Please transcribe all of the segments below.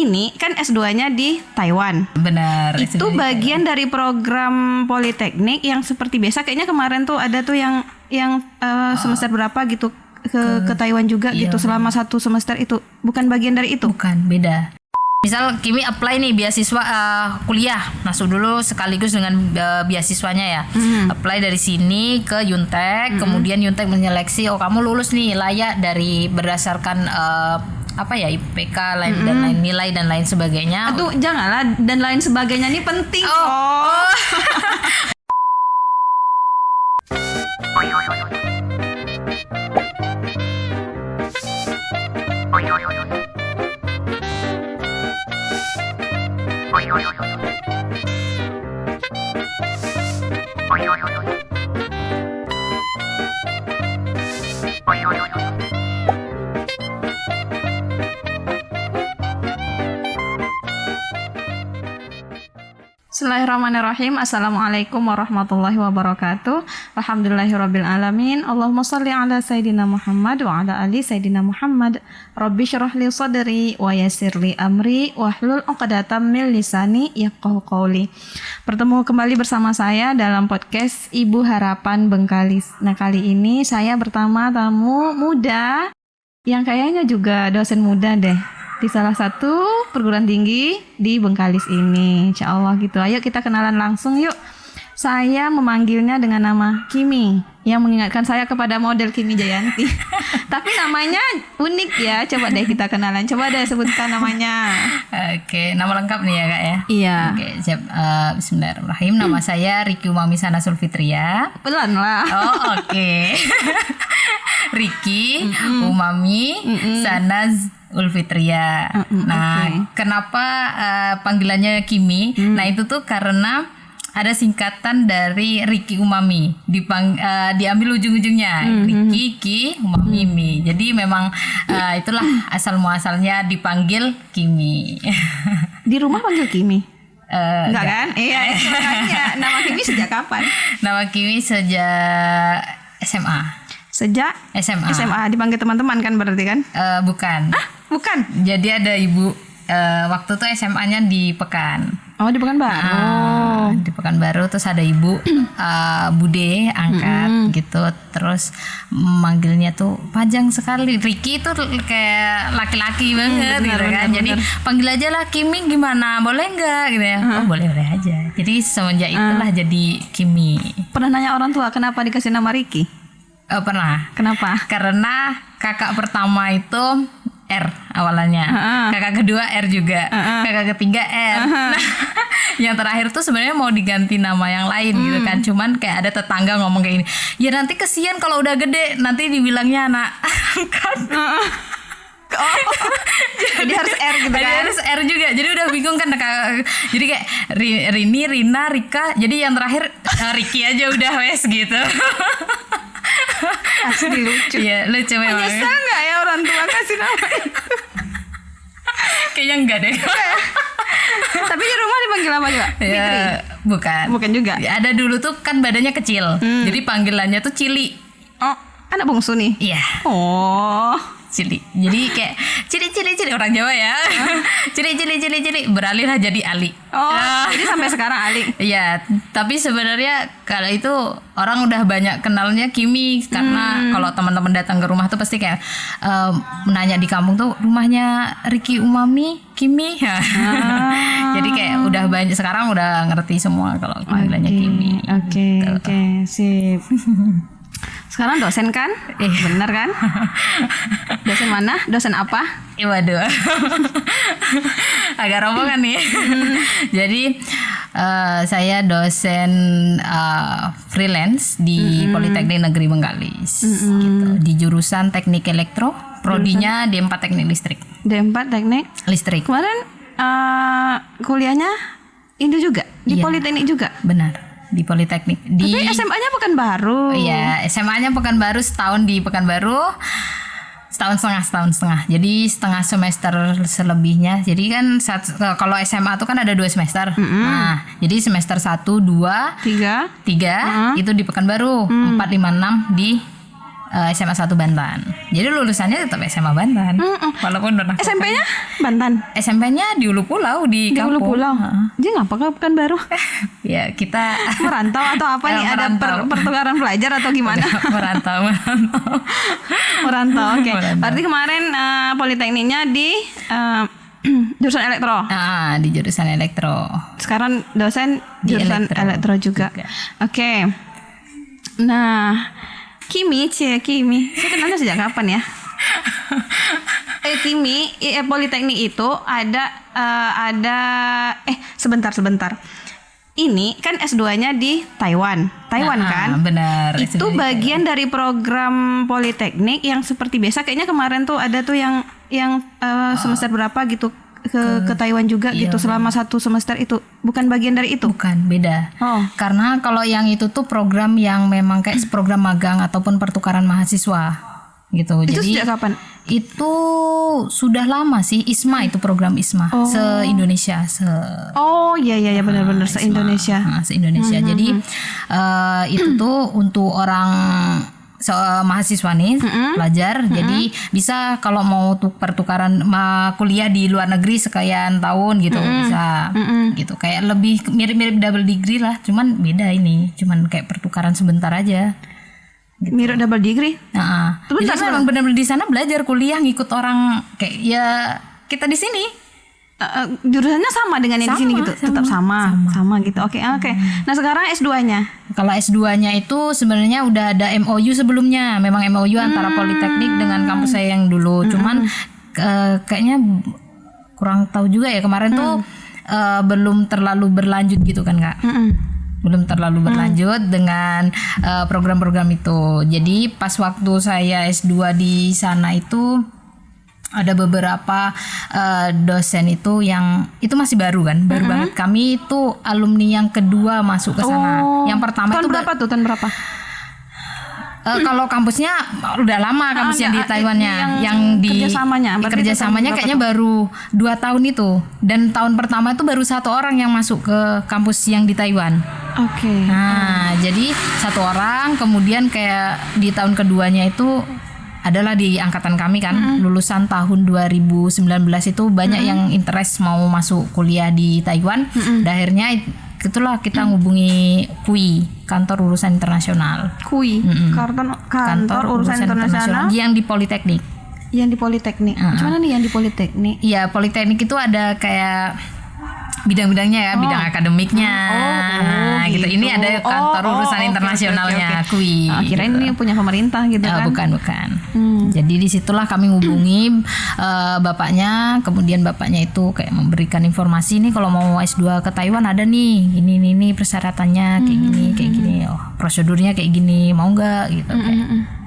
ini kan S2-nya di Taiwan. Benar. Itu bagian dari program politeknik yang seperti biasa. Kayaknya kemarin tuh ada tuh yang semester berapa gitu ke Taiwan juga gitu selama 1 semester itu. Bukan bagian dari itu. Bukan, beda. Misal Kimi apply nih beasiswa kuliah, masuk dulu sekaligus dengan beasiswanya ya. Apply dari sini ke Yuntek, kemudian Yuntek menyeleksi, oh kamu lulus nih layak dari berdasarkan IPK dan lain nilai dan lain sebagainya. Aduh, janganlah dan lain sebagainya ini penting. Bismillahirrahmanirrahim. Assalamualaikum warahmatullahi wabarakatuh. Alhamdulillahirabbil alamin. Allahumma shalli ala sayidina Muhammad wa ala ali sayidina Muhammad. Rabbi shrah li sadri wa yassir li amri wahlul 'uqdatam min lisani yafqahu qawli. Bertemu kembali bersama saya dalam podcast Ibu Harapan Bengkalis. Nah, kali ini saya bertemu tamu muda yang kayaknya juga dosen muda deh di salah satu perguruan tinggi di Bengkalis ini, insya Allah gitu. Ayo kita kenalan langsung yuk. Saya memanggilnya dengan nama Kimi, yang mengingatkan saya kepada model Kimi Jayanti. Tapi namanya unik ya. Coba deh kita kenalan. Coba deh sebutkan namanya. Oke, nama lengkap nih ya Kak ya. Iya. Oke, siap. Bismillahirrahmanirrahim. Nama saya Riki Umami Sana Sulfitria. Pelan lah. Oh, oke. Riki Umami Sana Ulfitria. Nah, kenapa panggilannya Kimi? Nah, itu tuh karena ada singkatan dari Riki Umami, diambil ujung-ujungnya. Riki, Ki, Umami, Mi. Jadi memang itulah asal muasalnya dipanggil Kimi. Di rumah panggil Kimi? Enggak kan? Iya, nama Kimi sejak kapan? Nama Kimi sejak SMA. Sejak SMA dipanggil teman-teman kan berarti kan? Bukan. Bukan. Jadi ada ibu waktu tuh SMA-nya di Pekan. Oh, di Pekanbaru. Di Pekanbaru terus ada ibu Bude angkat gitu, terus manggilnya tuh panjang sekali. Riki itu kayak laki-laki banget gitu kan. Jadi panggil aja lah Kimi, gimana? Boleh nggak gitu ya? Oh, boleh aja. Jadi semenjak itulah jadi Kimi. Pernah nanya orang tua kenapa dikasih nama Riki? Pernah. Kenapa? Karena kakak pertama itu R awalnya, kakak kedua R juga, kakak ketiga R. Nah, yang terakhir tuh sebenarnya mau diganti nama yang lain gitu kan, cuman kayak ada tetangga ngomong kayak gini, ya nanti kesian kalau udah gede nanti dibilangnya anak angkat. Jadi harus R gitu kan? Harus R juga, jadi udah bingung kan. Jadi kayak Rini, Rina, Rika, jadi yang terakhir Riki aja udah wes gitu. Asli lucu. Iya, lucu memang. Menyesal nggak ya orang tua kasih nama itu? Kayaknya enggak deh. Tapi di rumah dipanggil apa juga? Fitri? Bukan juga. Ada dulu tuh kan badannya kecil, jadi panggilannya tuh Cili. Oh, anak bungsu nih? Iya. Oh, Cili. Jadi kayak cili orang Jawa ya. Cili beralihlah jadi Ali. Oh, jadi sampai sekarang Ali. Iya, tapi sebenarnya kalau itu orang udah banyak kenalnya Kimi karena kalau teman-teman datang ke rumah tuh pasti kayak menanya di kampung tuh rumahnya Riki Umami, Kimi. Jadi kayak udah banyak, sekarang udah ngerti semua kalau panggilannya Kimi. Oke, sip. Sekarang dosen kan? Bener kan? Dosen mana? Dosen apa? Waduh. Agak rombongan nih. Jadi saya dosen freelance di Politeknik Negeri Bengkalis gitu. Di jurusan Teknik Elektro, prodinya D4 Teknik Listrik. D4 Teknik Listrik. Kemarin kuliahnya itu juga di Politeknik juga? Benar. Di Politeknik. Tapi SMA-nya Pekanbaru. Iya, SMA-nya Pekanbaru, setahun di Pekanbaru, setahun setengah. Jadi setengah semester selebihnya. Jadi kan kalau SMA tuh kan ada 2 semester. Nah, jadi semester 1, 2, 3 itu di Pekanbaru, 4, 5, 6 di SMA 1 Bantan. Jadi lulusannya tetap SMA Bantan. Walaupun pernah SMP-nya Bantan. SMP-nya di Ulu Pulau di Ulu kampung. Pulau. Jadi ngapa kan baru? Ya kita Merantau atau apa nih? Ada pertukaran pelajar atau gimana? merantau. Merantau. Oke. Merantau. Berarti kemarin politekniknya di jurusan elektro. Di jurusan elektro. Sekarang dosen Di jurusan elektro juga. Oke. Nah, Kimi. Saya kenalnya sejak kapan ya? Kimi, politeknik itu ada sebentar. Ini kan S2-nya di Taiwan kan? Benar. Itu bagian dari program politeknik yang seperti biasa. Kayaknya kemarin tuh ada tuh yang semester berapa gitu ke Taiwan juga gitu selama 1 semester itu. Bukan bagian dari itu? Bukan, beda. Karena kalau yang itu tuh program yang memang kayak program magang ataupun pertukaran mahasiswa gitu. Itu Jadi sejak kapan? Itu sudah lama sih, ISMA itu program ISMA se-Indonesia. Oh iya benar-benar se-Indonesia. Se-Indonesia. Jadi itu tuh untuk orang mahasiswa nih pelajar, jadi bisa kalau mau pertukaran kuliah di luar negeri sekian tahun gitu bisa gitu, kayak lebih mirip-mirip double degree lah, cuman beda ini, cuman kayak pertukaran sebentar aja. Gitu. Mirip double degree? Jadi memang benar-benar di sana belajar kuliah ngikut orang kayak ya kita di sini. Jurusannya sama dengan yang di sini gitu, tetap sama gitu. Oke. Nah sekarang S2-nya? Kalau S2-nya itu sebenarnya udah ada MOU sebelumnya, memang MOU antara Politeknik dengan kampus saya yang dulu. Cuman kayaknya kurang tahu juga ya kemarin tuh belum terlalu berlanjut gitu kan Kak. Belum terlalu berlanjut dengan program-program itu. Jadi pas waktu saya S2 di sana itu ada beberapa dosen itu yang itu masih baru kan, baru banget. Kami itu alumni yang kedua masuk ke sana. Yang pertama tahun itu tahun berapa? Kalau kampusnya udah lama, kampusnya di Taiwannya, yang di kerjasamanya kayaknya baru 2 tahun itu. Dan tahun pertama itu baru 1 orang yang masuk ke kampus yang di Taiwan. Oke. Nah, jadi 1 orang, kemudian kayak di tahun keduanya itu adalah di angkatan kami kan, lulusan tahun 2019 itu banyak yang interest mau masuk kuliah di Taiwan. Dan akhirnya itulah kita ngubungi KUI, kantor urusan internasional. KUI, kantor urusan internasional yang di Politeknik. Yang di Politeknik. Gimana nih yang di Politeknik? Iya, Politeknik itu ada kayak bidang-bidangnya ya, bidang akademiknya, gitu. Ini ada kantor urusan internasionalnya, KUI. Kirain ini punya pemerintah gitu kan? Bukan. Jadi disitulah kami ngubungi bapaknya, kemudian bapaknya itu kayak memberikan informasi nih kalau mau S2 ke Taiwan ada nih, ini persyaratannya kayak gini, prosedurnya kayak gini, mau nggak gitu?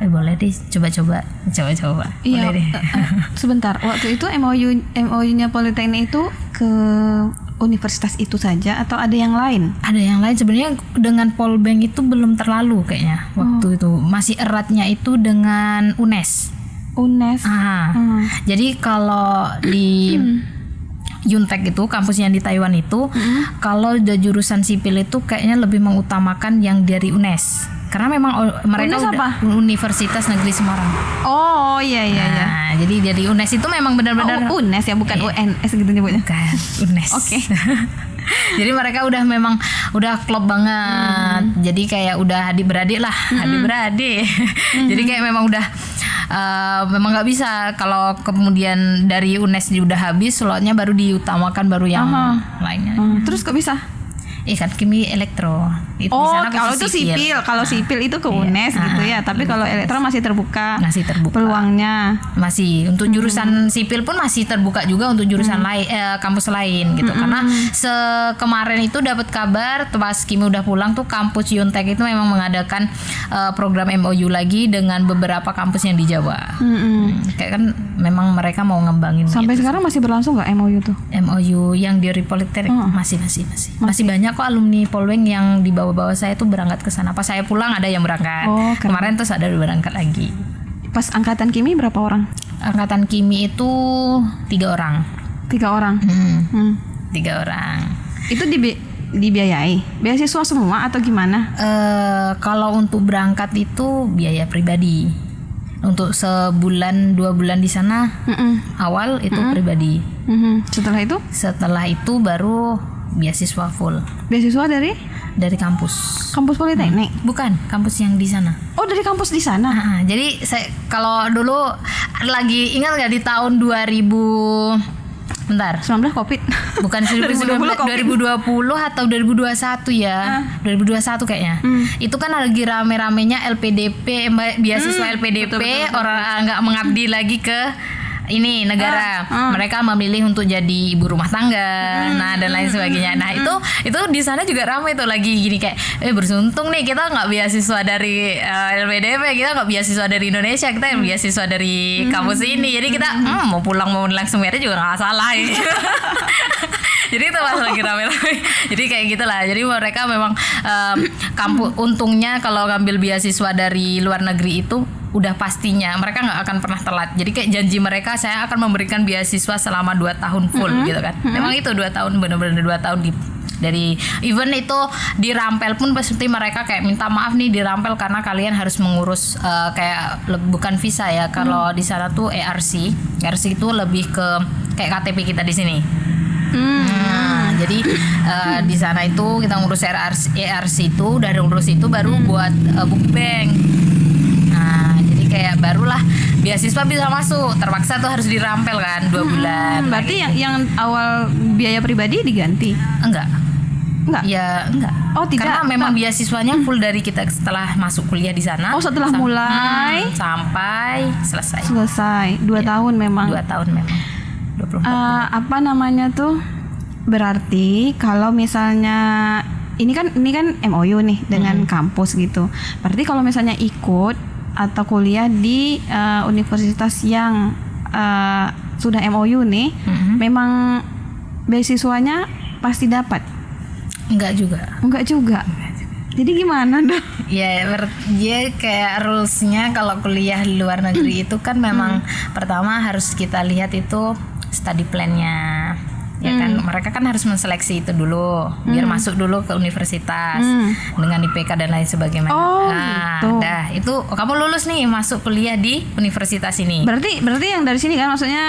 Boleh deh, coba-coba. Iya. Boleh deh. Sebentar, waktu itu MOU-nya Politeknik itu ke universitas itu saja atau ada yang lain? Ada yang lain sebenarnya. Dengan Polbank itu belum terlalu kayaknya waktu itu, masih eratnya itu dengan UNES. Jadi kalau di Yuntek itu kampusnya di Taiwan itu, kalau udah jurusan sipil itu kayaknya lebih mengutamakan yang dari UNES. Karena memang mereka UNES udah Universitas Negeri Semarang. Oh iya. Jadi dari UNES itu memang benar-benar UNES ya, bukan UNS gitu nyebutnya. Bukan, UNES. Oke. Jadi mereka udah memang udah klop banget. Jadi kayak udah adik-beradik lah, adik-beradik. Jadi kayak memang udah memang nggak bisa kalau kemudian dari UNES udah habis slotnya baru diutamakan baru yang lainnya. Terus kok bisa? Kan Kimi elektro. Kalau itu sipil. Kalau sipil itu ke UNES gitu ya. Tapi kalau elektro masih terbuka. Peluangnya. Masih untuk jurusan sipil pun masih terbuka juga untuk jurusan lain, kampus lain gitu. Karena kemarin itu dapat kabar pas Kimi udah pulang tuh kampus Yuntek itu memang mengadakan program MOU lagi dengan beberapa kampus yang di Jawa. Kayak kan memang mereka mau ngembangin. Sampai sekarang masih berlangsung nggak MOU tuh? MOU yang di Politeknik masih banyak kok alumni Polbank yang di bawah-bawah saya tuh berangkat ke sana. Pas saya pulang ada yang berangkat. Kemarin terus ada berangkat lagi. Pas angkatan Kimi berapa orang? Angkatan Kimi itu 3 orang. 3 orang. 3 orang. Itu dibiayai? Beasiswa semua atau gimana? Kalau untuk berangkat itu biaya pribadi. Untuk sebulan 2 bulan di sana awal itu pribadi. Setelah itu baru beasiswa full. Beasiswa Dari kampus Politeknik? Bukan, kampus yang di sana. Oh, dari kampus di sana. Jadi saya kalau dulu lagi ingat nggak di tahun 2000 bentar 19 Covid. bukan 2020 atau 2021 ya. 2021 kayaknya. Itu kan lagi rame-ramenya LPDP, beasiswa LPDP, betul. Orang nggak mengabdi lagi ke ini negara. Mereka memilih untuk jadi ibu rumah tangga, nah dan lain sebagainya. Nah itu di sana juga ramai tuh lagi gini kayak beruntung nih kita nggak beasiswa dari LPDP, kita nggak beasiswa dari Indonesia, kita beasiswa dari kampus ini. Jadi kita mau pulang mau langsung merah juga nggak salah. Jadi itu pas lagi rame-rame. Jadi kayak gitulah. Jadi mereka memang kampus untungnya kalau ngambil beasiswa dari luar negeri itu udah pastinya mereka nggak akan pernah telat. Jadi kayak janji mereka, saya akan memberikan beasiswa selama 2 tahun full gitu kan. Memang itu 2 tahun, benar-benar 2 tahun dari event itu dirampel pun pasti mereka kayak minta maaf nih dirampel karena kalian harus mengurus kayak bukan visa ya. Kalau di sana tuh ERC itu lebih ke kayak KTP kita di sini. Nah, jadi di sana itu kita ngurus ERC itu, udah ngurus itu baru buat book bank. Nah, jadi kayak barulah beasiswa bisa masuk. Terpaksa tuh harus dirampel kan 2 bulan. Berarti yang awal biaya pribadi diganti? Enggak. Ya, enggak. Oh, tidak. Karena memang beasiswanya full dari kita setelah masuk kuliah di sana. Oh, setelah mulai sampai selesai. 2 tahun memang. 2 tahun memang. 24 apa namanya tuh? Berarti kalau misalnya ini kan MOU nih dengan kampus gitu. Berarti kalau misalnya ikut atau kuliah di universitas yang sudah MOU nih, memang beasiswanya pasti dapat? Enggak juga. Jadi gimana dong? Ya, dia kayak rulesnya kalau kuliah di luar negeri itu kan memang pertama harus kita lihat itu study plan-nya. Ya kan mereka kan harus menseleksi itu dulu biar masuk dulu ke universitas dengan IPK dan lain sebagainya. Gitu. Itu kamu lulus nih masuk kuliah di universitas ini. Berarti yang dari sini kan maksudnya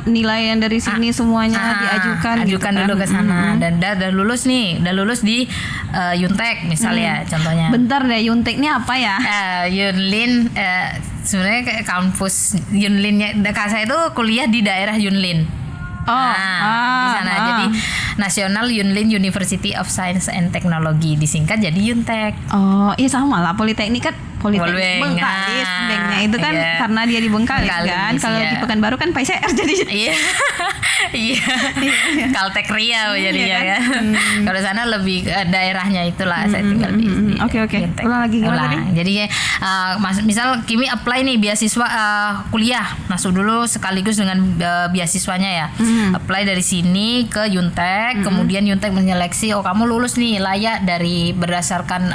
nilai yang dari sini semuanya diajukan gitu kan? Dulu ke sana dan udah lulus di Yuntek misalnya contohnya. Bentar deh, Yuntek ini apa ya? Yunlin sebenarnya kayak kampus Yunlinnya. Saya itu kuliah di daerah Yunlin. Di sana jadi National Yunlin University of Science and Technology, disingkat jadi Yuntek. Oh, iya sama lah, Politeknik kan Politeknik Bengkalis, Bengnya itu kan karena dia di Bengkalis kan. Kalau di Pekanbaru kan PCR jadinya. Iya. Kaltek Riau jadinya kan. Kalau sana lebih daerahnya itulah saya tinggal di. Oke. Ulang lagi gimana tadi? Jadi misal Kimi apply nih beasiswa kuliah, masuk dulu sekaligus dengan beasiswanya ya. Apply dari sini ke Yuntek, kemudian Yuntek menyeleksi, oh kamu lulus nih layak dari berdasarkan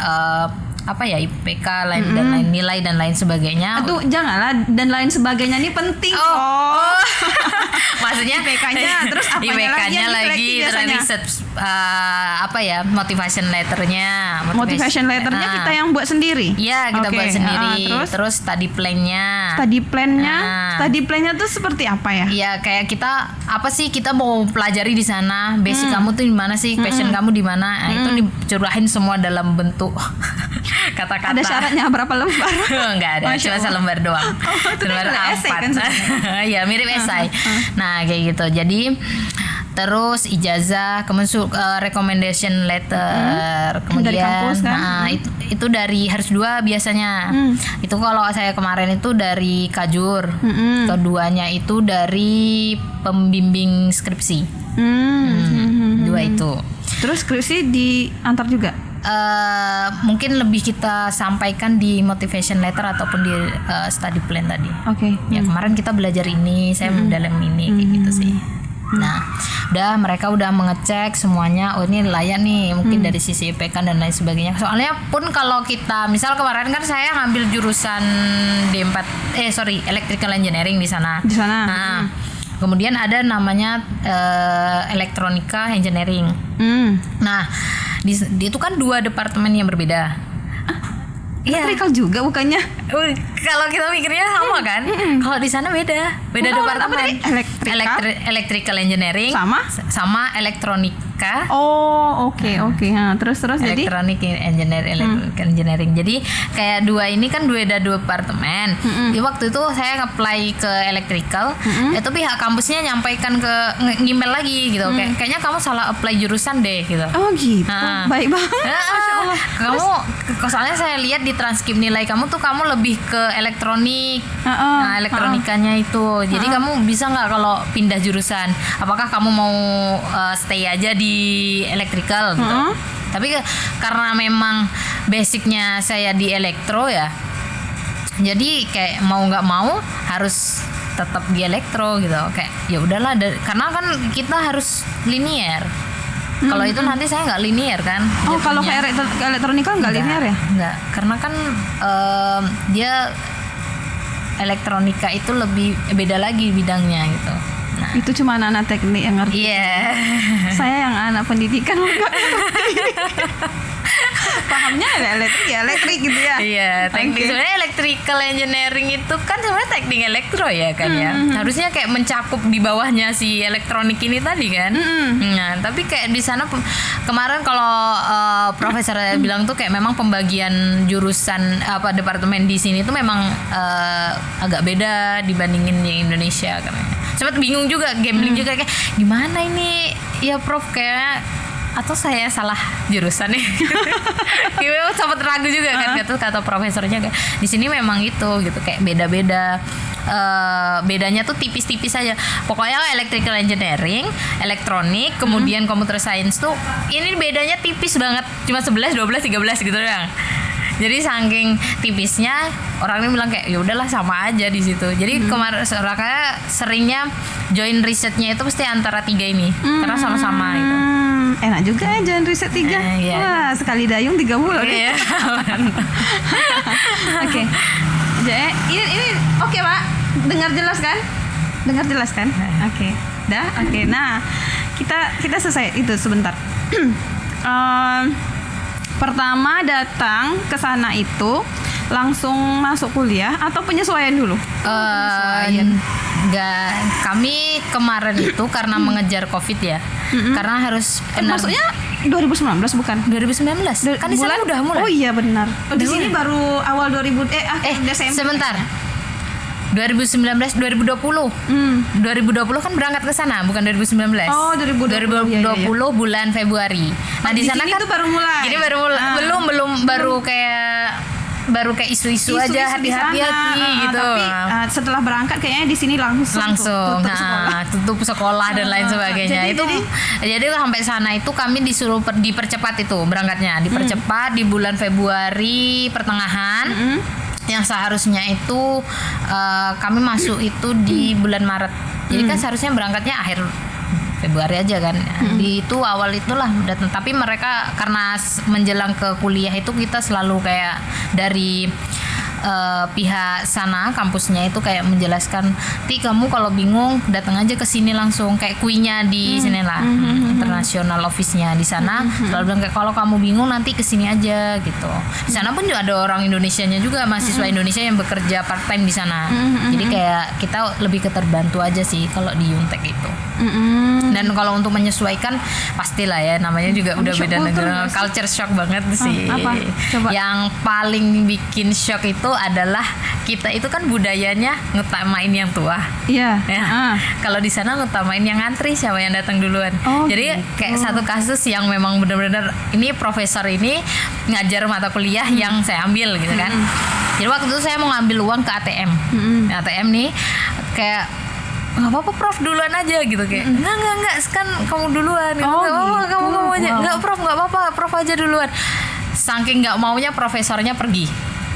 IPK dan lain nilai dan lain sebagainya. Aduh, janganlah dan lain sebagainya ini penting. Maksudnya IPK-nya terus IPK-nya lagi motivation letternya. Motivation letternya kita yang buat sendiri. Iya, kita buat sendiri. Terus study plan-nya. Study plan-nya tuh seperti apa ya? Iya, kayak kita mau pelajari di sana. Basic kamu tuh di mana sih? Passion kamu di mana? Nah, itu dicurahin semua dalam bentuk kata-kata. Ada syaratnya berapa lembar? Enggak ada, cuma selembar doang. Selembar A4. Kan, ya mirip esai. Nah kayak gitu. Jadi terus ijazah, recommendation letter, kemudian dari kampus, kan? itu dari harus 2 biasanya. Itu kalau saya kemarin itu dari Kajur. Keduanya itu dari pembimbing skripsi. 2 itu. Terus skripsi diantar juga? Mungkin lebih kita sampaikan di motivation letter ataupun di study plan tadi. Ya kemarin kita belajar ini, saya mendalam ini kayak gitu sih. Nah, mereka udah mengecek semuanya. Oh ini layak nih, mungkin dari sisi IPK dan lain sebagainya. Soalnya pun kalau kita, misal kemarin kan saya ngambil jurusan electrical engineering di sana. Nah, kemudian ada namanya elektronika engineering. Nah, itu kan 2 departemen yang berbeda. Iya. Elektrikal juga bukannya? Kalau kita mikirnya sama kan? Kalau di sana beda departemen. Electrical engineering sama elektronika. Oh, oke. Terus jadi Electronic engineering. Jadi kayak dua ini kan beda departemen. Di waktu itu saya nge-apply ke electrical, itu pihak kampusnya nyampaikan ke email lagi gitu. Kayaknya kamu salah apply jurusan deh gitu. Oh gitu. Baik banget. Masya Allah. Kamu soalnya saya lihat di transkrip nilai kamu tuh kamu lebih ke elektronik. Elektronikanya itu. Jadi kamu bisa nggak kalau pindah jurusan? Apakah kamu mau stay aja di electrical gitu? Tapi karena memang basicnya saya di elektro ya. Jadi kayak mau nggak mau harus tetap di elektro gitu. Kayak ya udahlah karena kan kita harus linear. Kalau itu nanti saya nggak linear kan. Oh, kalau ke elektronika nggak linear ya? Nggak, karena kan dia elektronika itu lebih beda lagi bidangnya gitu. Nah, itu cuma anak-anak teknik yang ngerti. Iya. Saya yang anak pendidikan nggak pahamnya elektrik gitu ya. Iya, teknik. Sebenarnya electrical engineering itu kan sebenarnya teknik elektro ya kan ya. Harusnya kayak mencakup di bawahnya si elektronik ini tadi kan. Nah, tapi kayak di sana kemarin kalau profesor bilang tuh kayak memang pembagian jurusan departemen di sini tuh memang agak beda dibandingin yang Indonesia kan. Sempat bingung juga, gambling juga kayak gimana ini ya Prof, kayak atau saya salah jurusan ya. Gimana sempat ragu juga kan kata profesornya kayak di sini memang itu gitu kayak beda-beda. Bedanya tuh tipis-tipis aja. Pokoknya electrical engineering, elektronik, kemudian computer science tuh ini bedanya tipis banget. Cuma 11, 12, 13 gitu doang. Jadi saking tipisnya orang ini bilang kayak ya udahlah sama aja di situ. Jadi kemarin kayak seringnya join risetnya itu pasti antara 3 ini karena sama-sama gitu. Enak juga ya join riset 3. Iya. Wah, sekali dayung 3 bulan. Iya. Oke. Jadi ini oke, Pak. Dengar jelas kan? Oke. Dah? Oke. Nah, kita selesai itu sebentar. Pertama datang ke sana itu langsung masuk kuliah atau penyesuaian dulu? Enggak, kami kemarin itu karena mengejar COVID ya. Karena harus maksudnya 2019 bukan? 2019. Kan di sana udah mulai. Oh iya benar. Di sini baru awal 2000 Desember. Sebentar. 2019 2020. 2020 kan berangkat ke sana, bukan 2019. Oh, 2020 iya. Bulan Februari. Nah, di sana kan itu baru mulai. Jadi belum baru kayak isu-isu aja hati-hati gitu. Tapi setelah berangkat kayaknya di sini langsung tutup sekolah dan lain sebagainya. Jadi sampai sana itu kami disuruh dipercepat itu berangkatnya, dipercepat di bulan Februari pertengahan. Yang seharusnya itu kami masuk itu di bulan Maret. Jadi kan seharusnya berangkatnya akhir Februari aja kan. Di itu awal itulah datang. Tapi mereka karena menjelang ke kuliah itu kita selalu kayak dari pihak sana kampusnya itu kayak menjelaskan, kamu kalau bingung datang aja ke sini langsung, kayak kuinya di sini lah, international office-nya di sana. Selalu bilang kayak kalau kamu bingung nanti ke sini aja gitu. Di sana pun juga ada orang Indonesianya juga, mahasiswa Indonesia yang bekerja part time di sana. Jadi kayak kita lebih keterbantu aja sih kalau di Yuntek itu. Dan kalau untuk menyesuaikan pastilah ya, namanya juga udah beda negara, culture shock banget sih. Apa? Coba. Yang paling bikin shock itu adalah kita itu kan budayanya ngutamain yang tua. Iya. Ya. Kalau di sana ngutamain yang ngantri, siapa yang datang duluan. Jadi kayak satu kasus yang memang benar-benar ini profesor ini ngajar mata kuliah yang saya ambil gitu kan. Jadi waktu itu saya mau ngambil uang ke ATM. ATM nih kayak nggak apa-apa Prof duluan aja gitu kayak enggak kan kamu duluan gitu. Kamu aja nggak Prof nggak apa-apa Prof aja duluan. Saking nggak maunya profesornya pergi.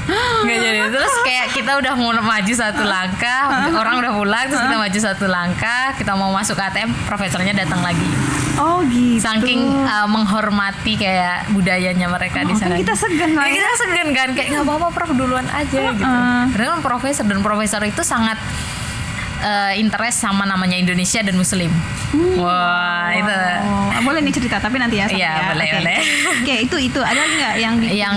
Nggak jadi. Terus kayak kita udah mau maju satu langkah, orang udah pulang, terus kita maju satu langkah, kita mau masuk ke ATM, profesornya datang lagi. Oh gitu. Saking menghormati kayak budayanya mereka di sana. Kita segan lah. Kita segan kan kayak nggak apa-apa Prof duluan aja gitu. Padahal profesor itu sangat interest sama namanya Indonesia dan Muslim. Wah, itu. boleh nih cerita tapi nanti ya. Iya, boleh, Oke. boleh. Oke, itu ada nggak yang bikin- Yang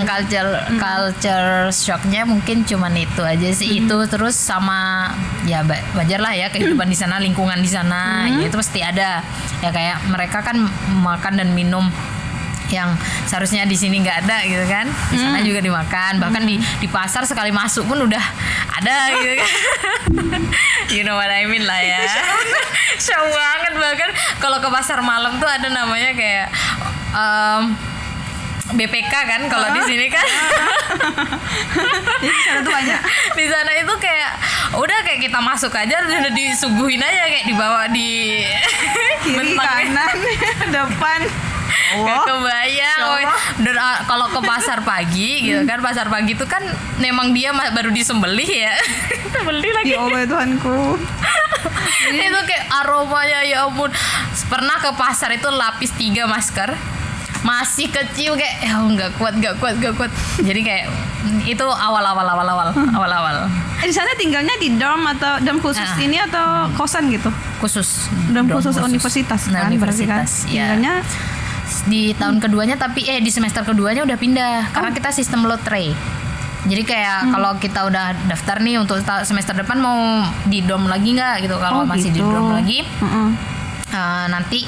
culture shocknya mungkin cuman itu aja sih. Itu terus sama ya wajar lah ya kehidupan di sana, lingkungan di sana, ya itu pasti ada. Ya kayak mereka kan makan dan minum yang seharusnya di sini nggak ada gitu kan, di sana juga dimakan, bahkan di pasar sekali masuk pun udah ada gitu kan. You know what I mean lah ya. Show banget, bahkan kalau ke pasar malam tuh ada namanya kayak BPK kan kalau di sini kan. Jadi di sana tuh banyak. Di sana itu kayak udah kayak kita masuk aja udah disuguhin aja kayak dibawa di Kiri, bentang. kanan, depan. Gak kebayang. Dan kalau ke pasar pagi gitu kan, pasar pagi itu kan memang dia baru disembelih ya. Kita beli lagi. Ya Allah Tuhanku. Itu kayak aromanya ya ampun. Pernah ke pasar itu lapis 3 masker. Masih kecil kayak nggak kuat. Jadi kayak itu awal. Di sana tinggalnya di dorm atau dorm khusus ini atau kosan gitu? Khusus. Dorm khusus universitas Nah, kan berarti kan. universitas, ya. Tinggalnya Di tahun keduanya tapi di semester keduanya udah pindah karena kita sistem lotre. Jadi kayak kalau kita udah daftar nih untuk semester depan mau di dorm lagi nggak gitu, kalau masih di gitu. dorm lagi nanti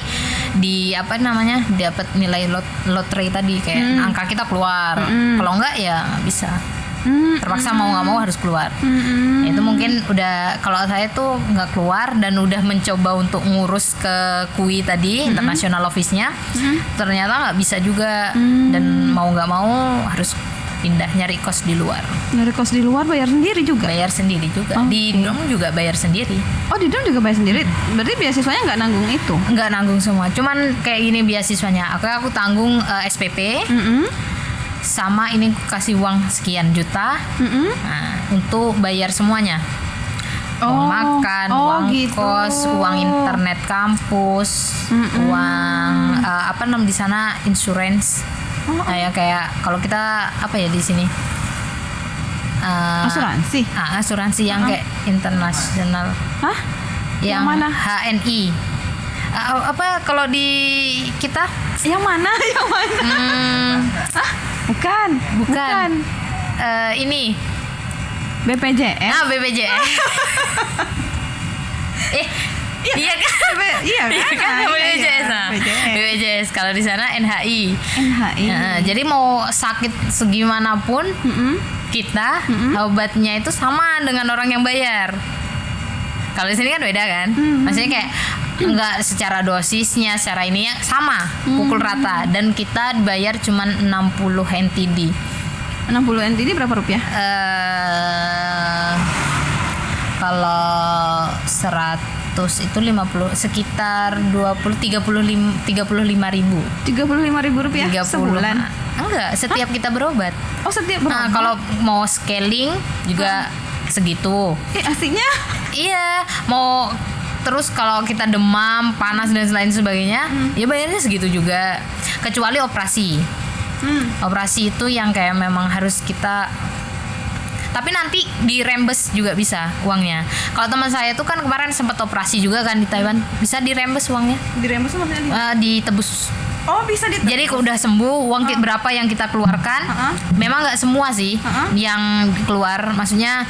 di apa namanya dapat nilai lotre tadi kayak angka kita keluar. Kalau enggak ya nggak bisa. Terpaksa mau nggak mau harus keluar. Ya, itu mungkin udah kalau saya tuh nggak keluar dan udah mencoba untuk ngurus ke KUI tadi international office-nya, ternyata nggak bisa juga dan mau nggak mau harus pindah nyari kos di luar. Dari kos di luar bayar sendiri juga? Bayar sendiri juga. Di dorm juga bayar sendiri. Oh di dorm juga bayar sendiri? Berarti beasiswanya nggak nanggung itu? Nggak nanggung semua. Cuman kayak gini beasiswanya. Aku tanggung SPP. Sama ini kasih uang sekian juta untuk bayar semuanya. Uang makan, uang gitu. kos, uang internet kampus, uang apa namanya di sana insurance. Kayak kalau kita apa ya di sini? Asuransi? Asuransi yang kayak internasional. Hah? Yang mana? HNI. Apa kalau di kita? Yang mana? Yang mana? Hah? Bukan. Ini BPJS? BPJS. Iya kan? Iya kan? BPJS. BPJS. BPJS. Kalau di sana NHI. NHI. Jadi mau sakit segimanapun kita obatnya itu sama dengan orang yang bayar. Kalau di sini kan beda kan? Maksudnya kayak enggak secara dosisnya, secara ini ya sama, pukul rata dan kita dibayar cuman 60 NTD. 60 NTD berapa rupiah? Kalau 100 itu 50 sekitar 35 ribu. 35.000 rupiah 30 sebulan? Enggak, setiap kita berobat. Oh setiap berapa? Kalau mau scaling juga segitu. Aslinya? Iya, mau terus kalau kita demam, panas dan lain sebagainya, ya bayarnya segitu juga. Kecuali operasi. Operasi itu yang kayak memang harus kita. Tapi nanti di reimburse juga bisa uangnya. Kalau teman saya tuh kan kemarin sempat operasi juga kan di Taiwan, bisa di reimburse uangnya. Di reimburse maksudnya? Ditebus. Oh bisa ditebus. Jadi udah sembuh uang berapa yang kita keluarkan. Memang nggak semua sih yang keluar. Maksudnya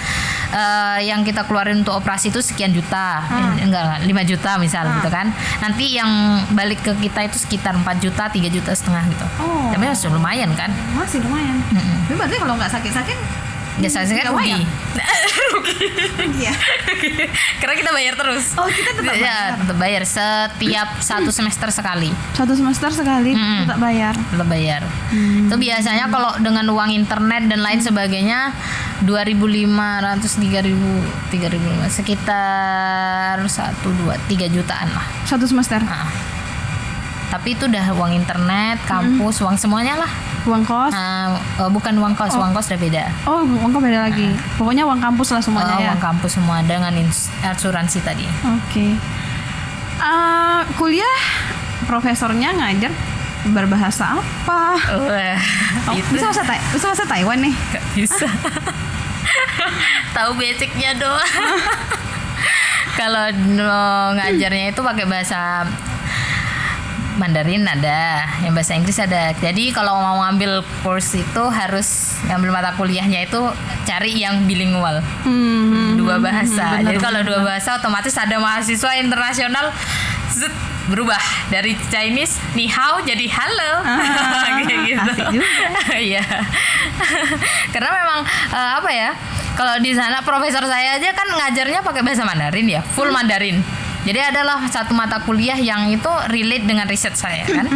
yang kita keluarin untuk operasi itu sekian juta. Enggak 5 juta misal gitu kan. Nanti yang balik ke kita itu sekitar 4 juta, 3 juta setengah gitu. Tapi masih lumayan kan. Masih lumayan. Tapi berarti kalau nggak sakit-sakit biasanya kan rugi. Iya. Karena kita bayar terus. Oh kita tetap bayar? Ya tetap bayar setiap 1 semester sekali. 1 semester sekali tetap bayar? Tetap bayar. Itu biasanya kalau dengan uang internet dan lain sebagainya 2.500, 3.000 sekitar 1, 2, 3 jutaan lah. 1 semester? Tapi itu udah uang internet, kampus, uang semuanya lah. Uang kos? Bukan uang kos, uang kos udah beda. Oh, uang kos beda lagi. Pokoknya uang kampus lah semuanya ya. Uang kampus semua dengan asuransi tadi. Oke. Kuliah profesornya ngajar berbahasa apa? Bisa bahasa Taiwan nih? Gak bisa. Tahu basicnya doang. Kalau ngajarnya itu pakai bahasa Mandarin ada, yang bahasa Inggris ada. Jadi kalau mau ngambil course itu harus ngambil mata kuliahnya itu cari yang bilingual, dua bahasa. Jadi kalau dua bahasa otomatis ada mahasiswa internasional berubah dari Chinese ni hao jadi halo, kayak gitu. Iya. Karena memang apa ya? Kalau di sana profesor saya aja kan ngajarnya pakai bahasa Mandarin ya, full Mandarin. Jadi adalah satu mata kuliah yang itu relate dengan riset saya kan.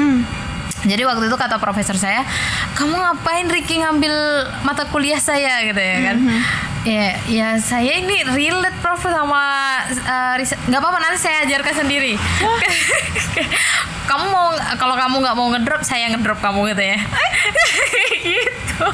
Jadi waktu itu kata profesor saya, kamu ngapain Ricky ngambil mata kuliah saya gitu ya kan. Ya saya ini relate prof sama riset. Nggak apa-apa, nanti saya ajarkan sendiri. Kamu mau, kalau kamu nggak mau ngedrop, saya ngedrop kamu gitu ya. Gitu.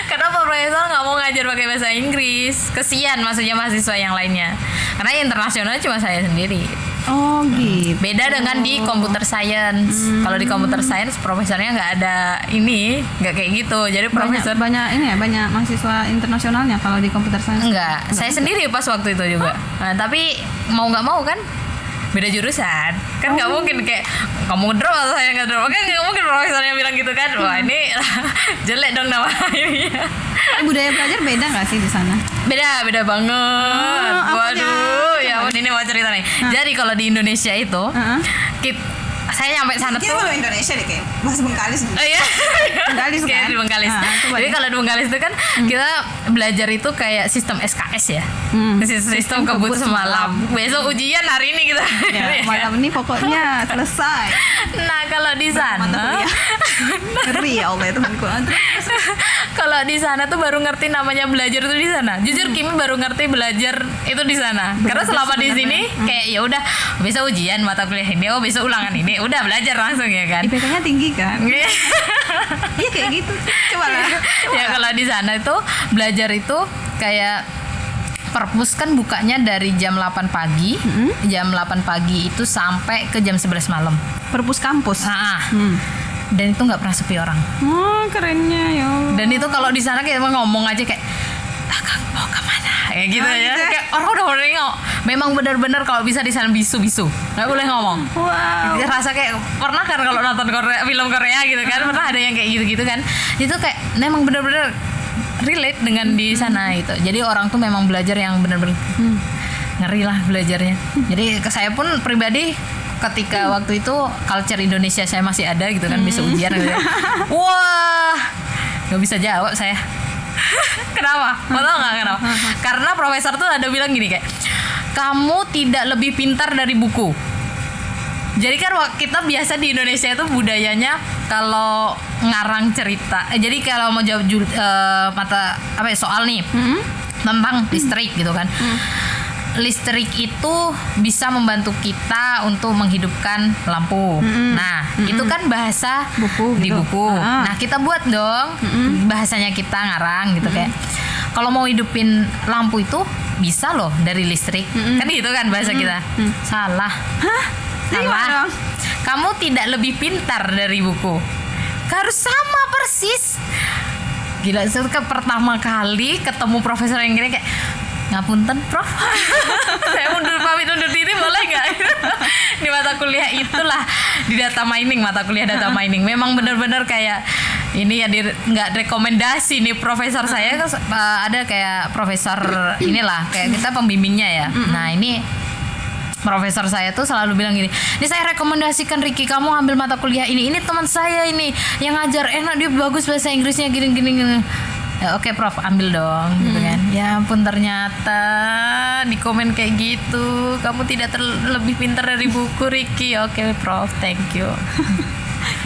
Karena profesor nggak mau ngajar pakai bahasa Inggris. Kesian maksudnya mahasiswa yang lainnya. Karena internasional cuma saya sendiri. Oh gitu. Beda dengan di computer science. Kalau di computer science profesornya nggak ada ini, nggak kayak gitu. Jadi profesor banyak ini ya, banyak mahasiswa internasionalnya kalau di computer science. Enggak, saya sendiri pas waktu itu juga. Nah, tapi mau nggak mau kan beda jurusan. Kan nggak mungkin kayak kamu ngedrop atau saya ngedrop. Kan nggak mungkin profesornya bilang gitu kan. Wah, ini jelek dong nama ini. Budaya belajar beda nggak sih di sana? Beda banget. Waduh, ya ampun, ini mau cerita nih. Jadi kalau di Indonesia itu saya nyampe sana tuh Indonesia deh kayak bahasa Bengkalis. Oh iya. Bengkalis kan? Kayak di Bengkalis. Jadi kalau di Bengkalis itu kan kita belajar itu kayak sistem SKS ya. Sistem kebut semalam. Besok ujian hari ini kita. Ya, malam ini pokoknya selesai. Nah, kalau di sana Ngeri ya Allah ya temanku. kalau di sana tuh baru ngerti namanya belajar itu di sana. Jujur Kimi baru ngerti belajar itu di sana. Karena selama di sini kayak ya udah besok ujian mata kuliah ini, oh besok ulangan ini, udah belajar langsung ya kan. IPK-nya tinggi kan? Iya kayak gitu. Coba lah. Ya kalau di sana itu belajar itu kayak perpus kan bukanya dari jam 8 pagi. Jam 8 pagi itu sampai ke jam 11 malam. Perpus kampus. Dan itu nggak pernah sepi orang. Oh, kerennya ya. Dan itu kalau di sana kayak ngomong aja kayak Kang mau kemana? Kayak gitu ya. Gitu. Kayak orang udah nengok. Memang benar-benar kalau bisa di sana bisu-bisu. Nggak boleh ngomong. Wow. Rasa kayak pernah kan kalau nonton Korea, film Korea gitu kan, pernah ada yang kayak gitu-gitu kan. Itu kayak memang benar-benar relate dengan di sana gitu. Jadi orang tuh memang belajar yang benar-benar ngeri lah belajarnya. Jadi saya pun pribadi ketika waktu itu culture Indonesia saya masih ada gitu kan, bisa ujian gitu. Wah, nggak bisa jawab saya. Kenapa? Mau tau nggak kenapa? Karena profesor tuh ada bilang gini kayak, kamu tidak lebih pintar dari buku. Jadi kan kita biasa di Indonesia itu budayanya kalau ngarang cerita. Jadi kalau mau jawab mata apa ya, soal nih tentang listrik gitu kan. Listrik itu bisa membantu kita untuk menghidupkan lampu. Nah, itu kan bahasa buku di gitu. buku. Nah, kita buat dong bahasanya kita ngarang gitu kayak. Kalau mau hidupin lampu itu bisa loh dari listrik. Kan gitu kan bahasa kita. Salah. Hah? Salah. Kamu tidak lebih pintar dari buku. Harus sama persis. Gila, itu pertama kali ketemu profesor yang gini kayak, ngapunten prof, saya pamit undur diri boleh nggak? Di mata kuliah itulah di data mining, mata kuliah data mining memang benar-benar kayak ini ya, nggak rekomendasi nih profesor saya ada kayak profesor inilah kayak kita pembimbingnya ya. Nah ini profesor saya tuh selalu bilang gini, ini saya rekomendasikan Ricky kamu ambil mata kuliah ini teman saya ini yang ngajar enak, dia bagus bahasa Inggrisnya gini. Ya, oke prof, ambil dong gitu kan. Ya ampun, ternyata di komen kayak gitu, kamu tidak lebih pintar dari buku Ricky. Oke prof, thank you.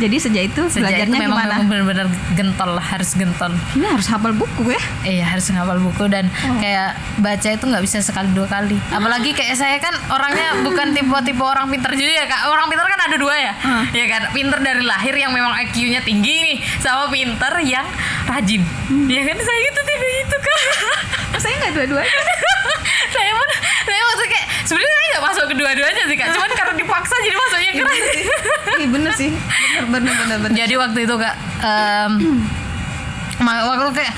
Jadi sejak itu belajarnya memang gimana? benar-benar gentol, harus gentol. Ini harus hafal buku ya? Iya, harus hafal buku dan kayak baca itu nggak bisa sekali dua kali. Apalagi kayak saya kan orangnya bukan tipe-tipe orang pintar juga ya kak. Orang pintar kan ada dua ya, ya kan. Pintar dari lahir yang memang IQ-nya tinggi nih, sama pintar yang rajin. Ya kan saya gitu tipe itu kak. Saya nggak dua-duanya. saya maksud kayak sebenarnya saya nggak masuk kedua-duanya sih kak. Cuman karena dipaksa jadi masuknya keren. Iya bener sih. Bener. Jadi waktu itu kak, waktu kayak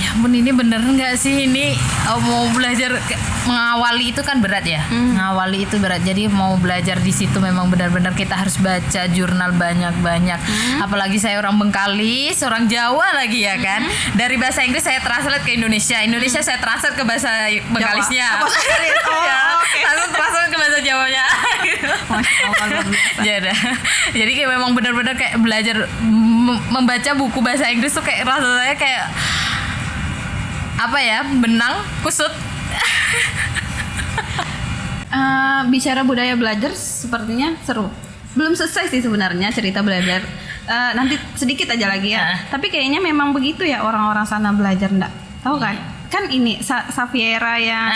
Ya ampun, ini bener nggak sih ini mau belajar mengawali itu kan berat ya. Mengawali itu berat. Jadi mau belajar di situ memang benar-benar kita harus baca jurnal banyak-banyak. Apalagi saya orang Bengkalis, orang Jawa lagi ya kan. Dari bahasa Inggris saya translate ke Indonesia. Indonesia saya translate ke bahasa Bengkalisnya. Oh, Ya, oke. langsung translate ke bahasa Jawanya. Masya Allah, luar biasa. Jadi kayak memang benar-benar kayak belajar membaca buku bahasa Inggris tuh kayak rasanya kayak apa ya, benang kusut. Bicara budaya belajar sepertinya seru. Belum selesai sih sebenarnya cerita belajar. Nanti sedikit aja lagi ya. Tapi kayaknya memang begitu ya orang-orang sana belajar, enggak? Tahu kan? Kan ini Xaviera yang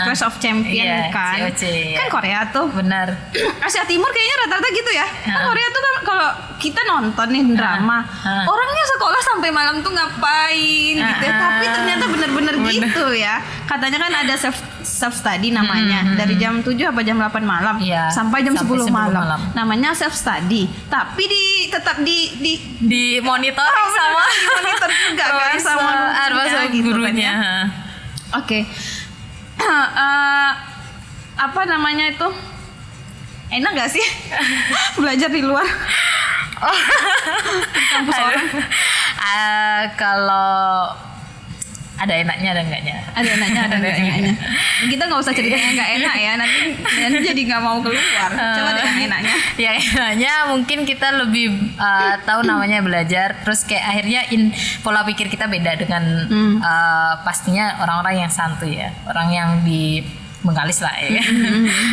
Clash of Champion kan. COC, ya. Kan Korea tuh. Benar. Asia Timur kayaknya rata-rata gitu ya. Kan Korea tuh kan kalau kita nonton nih drama, orangnya sekolah sampai malam tuh ngapain gitu ya. Tapi ternyata bener-bener gitu ya. Katanya kan ada self study namanya. Dari jam 7 apa jam 8 malam Iya, sampai jam 10 sampai 10 malam. malam. Namanya self study. Tapi tetap Di monitor sama di monitor juga kan sama sama gitu kan gurunya. ya. Oke. Apa namanya itu? Enak gak sih belajar di luar? Di kampus orang. Kalau ada enaknya ada enggaknya. Ada enaknya, ada nggak enaknya. Kita nggak usah ceritanya nggak enak ya, nanti jadi nggak mau keluar. Coba deh yang enaknya. Yang enaknya mungkin kita lebih tahu namanya belajar, terus kayak akhirnya pola pikir kita beda dengan pastinya orang-orang yang santuy ya, orang yang di Bengkalis lah ya.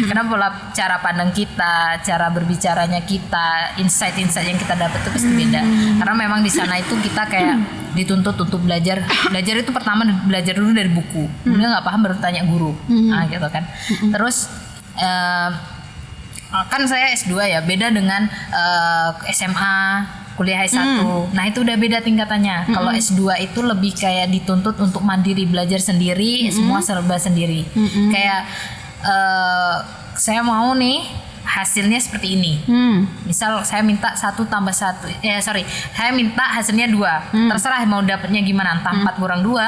Karena pola cara pandang kita, cara berbicaranya kita, insight-insight yang kita dapat itu pasti beda. Karena memang di sana itu kita kayak dituntut untuk belajar. Belajar itu pertama belajar dulu dari buku. Kemudian nggak paham baru tanya guru. Nah, gitu kan. Terus kan saya S2 ya, beda dengan SMA, kuliah S1. Nah, itu udah beda tingkatannya. Kalau S2 itu lebih kayak dituntut untuk mandiri, belajar sendiri, semua serba sendiri. Kayak saya mau nih hasilnya seperti ini. Misal saya minta 1 tambah 1. Saya minta hasilnya 2. Terserah mau dapatnya gimana, entah 4 kurang 2.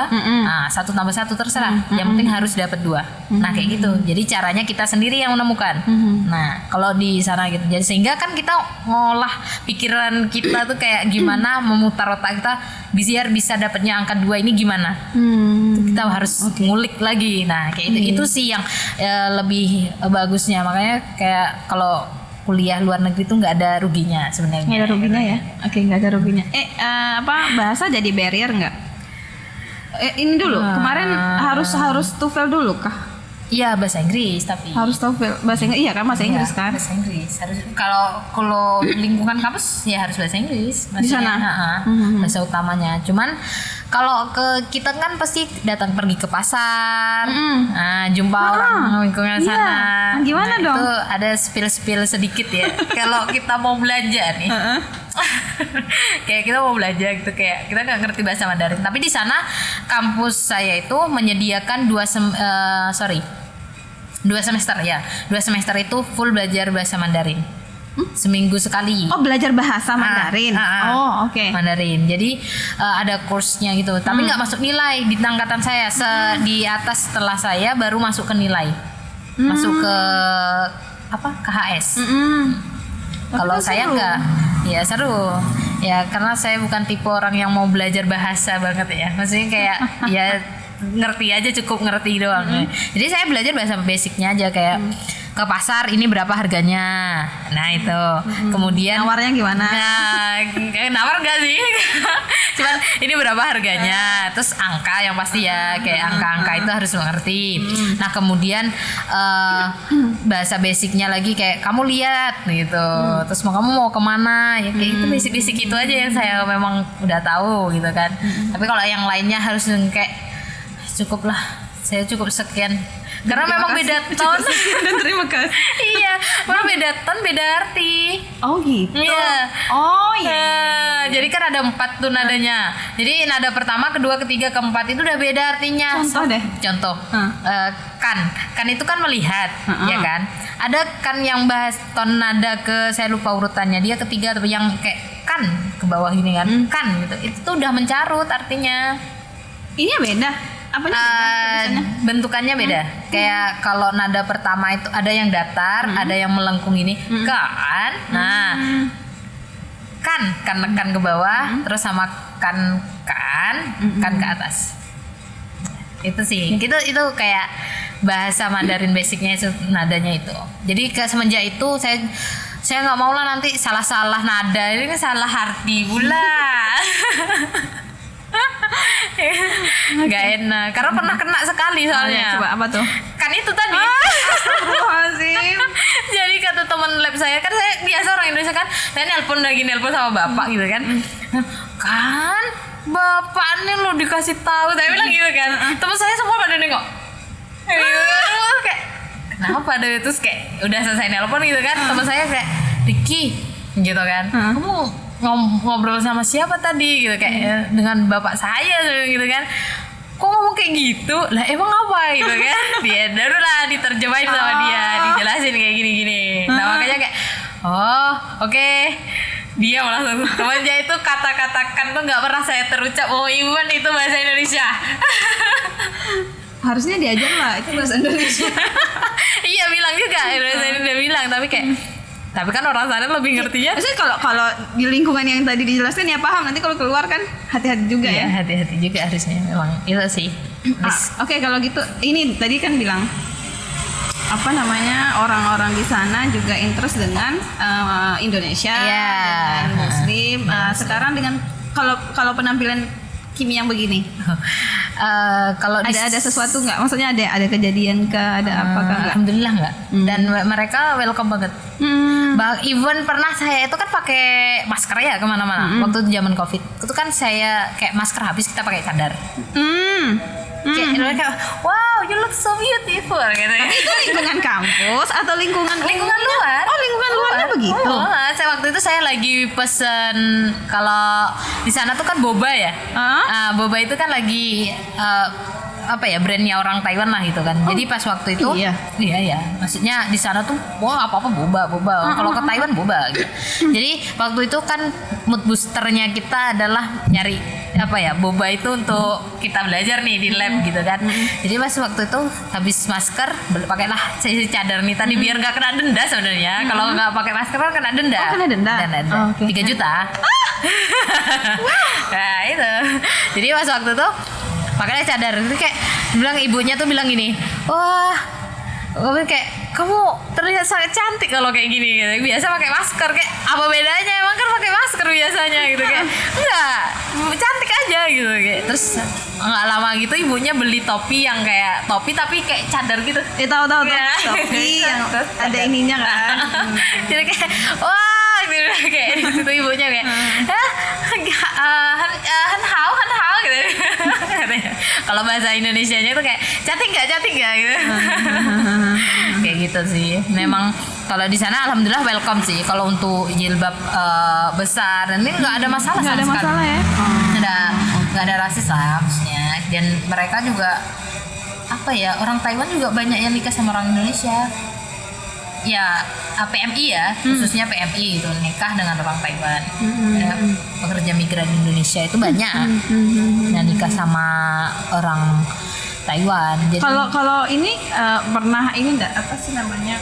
Nah, 1 tambah 1 terserah. Yang penting harus dapat 2. Nah, kayak gitu. Jadi caranya kita sendiri yang menemukan. Nah, kalau di sana gitu. Jadi sehingga kan kita ngolah pikiran kita tuh kayak gimana, memutar otak kita biar bisa dapatnya angka 2 ini gimana. Itu kita harus ngulik lagi. Nah, kayak itu sih yang lebih bagusnya. Makanya kayak kalau kuliah luar negeri tuh nggak ada ruginya sebenarnya. Nggak ada ruginya ya? Oke, nggak ada ruginya. Bahasa jadi barrier nggak? Ini dulu, kemarin harus TOEFL dulu kah? Iya, bahasa Inggris tapi. Harus TOEFL bahasa Inggris, iya kan bahasa Inggris kan? Bahasa Inggris harus. Kalau lingkungan kampus ya harus bahasa Inggris. Di sana? Bahasa utamanya. Cuman kalau kita kan pasti datang pergi ke pasar, jumpa orang lingkungan sana. Gimana dong? Itu ada spill sedikit ya. Kalau kita mau belanja nih, kayak kita mau belanja gitu, kayak kita nggak ngerti bahasa Mandarin. Tapi di sana kampus saya itu menyediakan 2 semester ya. 2 semester itu full belajar bahasa Mandarin. Seminggu sekali. Oh, belajar bahasa Mandarin. Oh, oke. Mandarin. Jadi ada kursnya gitu. Tapi nggak masuk nilai di angkatan saya. Di atas setelah saya baru masuk ke nilai. Masuk ke KHS. Kalau saya nggak, ya seru. Ya karena saya bukan tipe orang yang mau belajar bahasa banget ya. Maksudnya kayak ya ngerti aja, cukup ngerti doang. Jadi saya belajar bahasa basicnya aja, kayak ke pasar ini berapa harganya. Nah itu. Kemudian Nawarnya gimana? Nah, nawar gak sih? Cuman ini berapa harganya. Terus angka yang pasti ya, kayak angka-angka itu harus mengerti. Nah kemudian bahasa basicnya lagi kayak kamu lihat gitu. Terus kamu mau kemana? Ya kayak itu basic-basic itu aja yang saya memang udah tahu gitu kan. Tapi kalau yang lainnya harus kayak cukup lah. Saya cukup sekian. Karena memang beda ton. Dan terima kasih. Iya, memang beda ton, beda arti. Oh gitu. Iya. Oh iya. Jadi kan ada 4 tuh nadanya. Jadi nada pertama, kedua, ketiga, keempat itu udah beda artinya. Contoh deh. Contoh. Kan itu kan melihat, ya kan. Ada kan yang bahas ton nada saya lupa urutannya. Dia ketiga atau yang kayak kan ke bawah gini kan. Kan gitu. Itu tuh udah mencarut artinya. Ini beda. Apanya beda tulisannya? Bentukannya beda. Kayak kalau nada pertama itu ada yang datar, ada yang melengkung ini. Kan. Nah. Kan nekan ke bawah, terus sama kan ke atas. Itu sih. Itu kayak bahasa Mandarin basicnya itu nadanya itu. Jadi semenjak itu saya nggak mau lah nanti salah nada, ini kan salah arti pula. Nggak enak karena pernah kena sekali soalnya. Coba apa tuh? Kan itu tadi. Jadi kata teman lab saya, kan saya biasa orang Indonesia kan, saya nelpon sama bapak gitu kan. Kan bapak nih lo dikasih tahu, saya bilang gitu kan. Teman saya semua pada nengok. Kayak kenapa deh, terus kayak udah selesai nelpon gitu kan. Teman saya kayak, Ricky gitu kan, kamu ngobrol sama siapa tadi gitu, kayak dengan bapak saya gitu kan. Kok ngomong kayak gitu? Lah emang apa gitu kan? Dia lah diterjemahin sama dia, dijelasin kayak gini-gini. Nah makanya kayak oke. Dia langsung temannya itu kata-katakan tuh nggak pernah saya terucap. Even itu bahasa Indonesia. Harusnya diajar lah itu bahasa Indonesia. Iya bilang juga bahasa Indonesia bilang, tapi kan orang sana lebih ngertinya. Maksudnya kalau di lingkungan yang tadi dijelaskan ya paham, nanti kalau keluar kan hati-hati juga ya. Hati-hati juga harusnya, memang itu sih. Oke, kalau gitu ini tadi kan bilang apa namanya, orang-orang di sana juga interest dengan Indonesia, dengan Muslim. Sekarang dengan kalau penampilan Kimi yang begini, kalau ada sesuatu nggak? Maksudnya ada kejadian ada apakah nggak? Alhamdulillah nggak. Dan mereka welcome banget. Even pernah saya itu kan pakai masker ya kemana-mana. Waktu itu zaman COVID, itu kan saya kayak masker habis kita pakai cadar. Kayak mereka, wow, you look so beautiful gitu. Itu lingkungan kampus atau lingkungan luar? Oh, lingkungan luarnya begitu. Waktu itu saya lagi pesen, kalau di sana tuh kan boba ya. Boba itu kan lagi brandnya orang Taiwan lah gitu kan. Jadi pas waktu itu iya. Maksudnya di sana tuh apa-apa boba. Kalau ke Taiwan boba gitu. Jadi waktu itu kan mood boosternya kita adalah nyari boba itu untuk kita belajar nih di lab gitu kan. Jadi pas waktu itu habis masker pakailah cadar nih tadi biar nggak kena denda sebenarnya. Kalau nggak pakai masker kan kena denda. Kena denda. 3 juta. Nah itu. Jadi pas waktu itu pakailah cadar, itu kayak ibunya tuh bilang gini, wah, kayak kamu terlihat sangat cantik kalau kayak gini gitu. Biasa pakai masker, kayak apa bedanya, emang kan pakai masker biasanya gitu, kayak enggak, cantik aja gitu kayak. Terus nggak lama gitu ibunya beli topi yang kayak topi tapi kayak cadar gitu. Tahu topi yang ada ininya kan. Jadi kayak wah gitu, kayak di situ ibunya kayak han hao gitu. Kalau bahasa Indonesianya tuh kayak cantik nggak gitu. Kayak gitu sih. Memang kalau di sana alhamdulillah welcome sih. Kalau untuk jilbab besar nanti nggak ada masalah sama sekali. Nggak ada masalah ya. Nggak ada rasis lah maksudnya. Dan mereka juga orang Taiwan juga banyak yang nikah sama orang Indonesia. Ya PMI ya, khususnya PMI itu nikah dengan orang Taiwan. Pekerja migran Indonesia itu banyak yang nikah sama orang Taiwan. Jadi kalau ini pernah ini enggak apa sih namanya,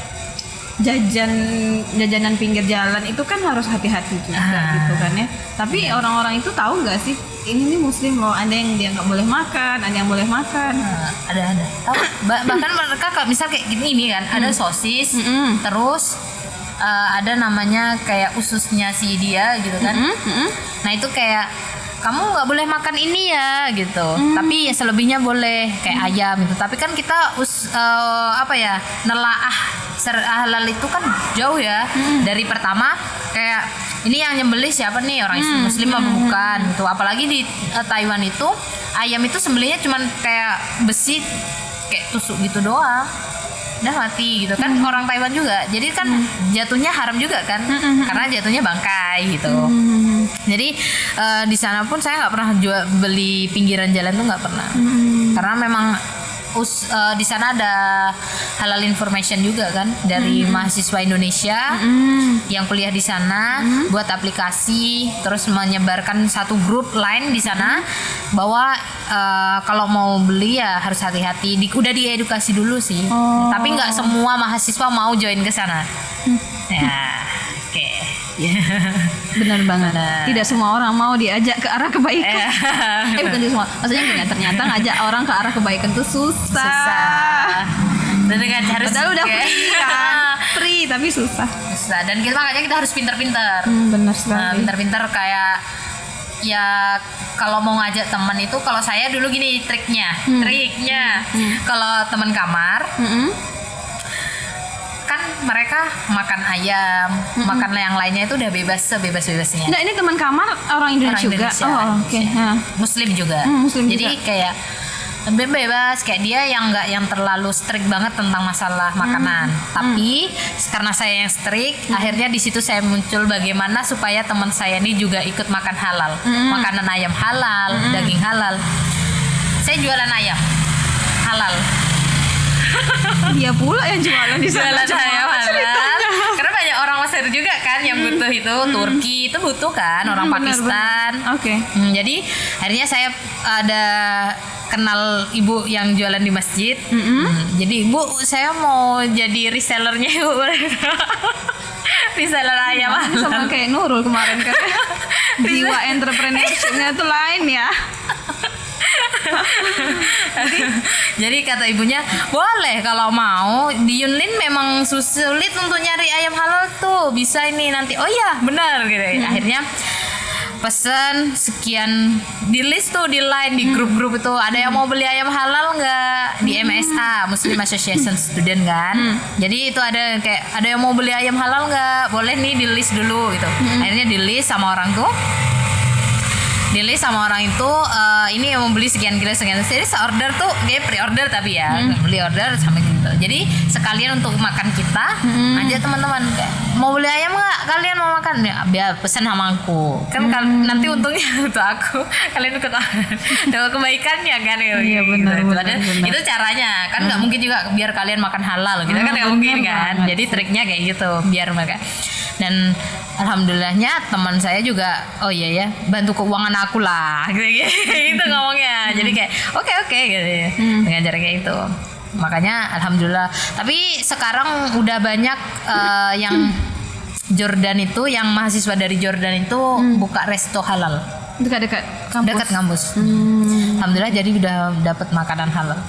jajanan pinggir jalan itu kan harus hati-hati juga gitu kan ya. Tapi orang-orang itu tahu nggak sih ini nih Muslim loh, ada yang dia nggak boleh makan, ada yang boleh makan. Ada tahu. Bahkan mereka misal kayak gini kan, ada sosis, terus ada namanya kayak ususnya si dia gitu kan. Nah itu kayak kamu nggak boleh makan ini ya gitu, tapi ya selebihnya boleh kayak ayam gitu. Tapi kan kita nelaah halal itu kan jauh ya. Dari pertama kayak ini yang nyembelih siapa nih, orang Muslim apa bukan gitu. Apalagi di Taiwan itu ayam itu sembelihnya cuman kayak besi kayak tusuk gitu doang, udah mati gitu kan. Orang Taiwan juga jadi kan jatuhnya haram juga kan, karena jatuhnya bangkai gitu. Jadi di sana pun saya nggak pernah beli pinggiran jalan tuh nggak pernah, karena memang di sana ada halal information juga kan dari mahasiswa Indonesia yang kuliah di sana buat aplikasi, terus menyebarkan satu grup line di sana. bahwa kalau mau beli ya harus hati-hati. Udah diedukasi dulu sih. Tapi nggak semua mahasiswa mau join ke sana. Ya, oke. Benar banget. Tidak semua orang mau diajak ke arah kebaikan. Bukan tidak semua. Maksudnya gini, ternyata ngajak orang ke arah kebaikan tuh susah. Dan kan harus padahal udah free kan. Free tapi susah. Dan makanya kita harus pintar-pintar. Benar sekali. Pintar-pintar kayak ya kalau mau ngajak teman itu, kalau saya dulu gini triknya. Kalau teman kamar kan mereka makan ayam, makan yang lainnya itu udah bebas sebebas-bebasnya. Nah, ini teman kamar orang Indonesia juga. Oh, oke. Muslim juga. Muslim jadi juga. Kayak bebas, kayak dia yang terlalu strict banget tentang masalah makanan. Tapi karena saya yang strict, akhirnya di situ saya muncul bagaimana supaya teman saya ini juga ikut makan halal, makanan ayam halal, daging halal. Saya jualan ayam halal. Dia pula yang jualan di sana. Jualan ayam halal. Karena banyak orang Mesir juga kan yang butuh itu, Turki itu butuh kan, orang Pakistan. Oke. Jadi akhirnya saya ada kenal ibu yang jualan di masjid. Jadi Bu, saya mau jadi resellernya Bu. Reseller ayam. Sama kayak Nurul kemarin kan. Jiwa entrepreneurship-nya tuh lain ya. Jadi kata ibunya, boleh kalau mau. Di Yunlin memang sulit untuk nyari ayam halal tuh. Bisa ini nanti. Oh iya benar gitu. Akhirnya pesan sekian, di list tuh di line, di grup-grup itu ada yang mau beli ayam halal nggak, di MSA Muslim Association Student kan. Jadi itu ada kayak ada yang mau beli ayam halal nggak, boleh nih di list dulu gitu. Akhirnya di list sama orang tuh, itu ini yang mau beli sekian kilo. Jadi seorder tuh dia pre-order tapi ya beli order sama gitu. Jadi sekalian untuk makan kita aja teman-teman, kayak mau beli ayam nggak, kalian mau makan ya biar pesan sama aku kan. Nanti untungnya untuk aku, kalian ikut dapat kebaikannya kan gitu. Iya benar. Itu caranya kan, nggak mungkin juga biar kalian makan halal gitu kan, nggak mungkin kan. Jadi triknya kayak gitu biar mereka. Dan alhamdulillahnya teman saya juga oh iya ya bantu keuangan aku lah gitu ngomongnya. Jadi kayak oke gitu ya. Dengan cara kayak itu. Makanya alhamdulillah. Tapi sekarang udah banyak yang Jordan itu, yang mahasiswa dari Jordan itu buka resto halal Dekat-dekat kampus. dekat kampus. Alhamdulillah, jadi udah dapat makanan halal.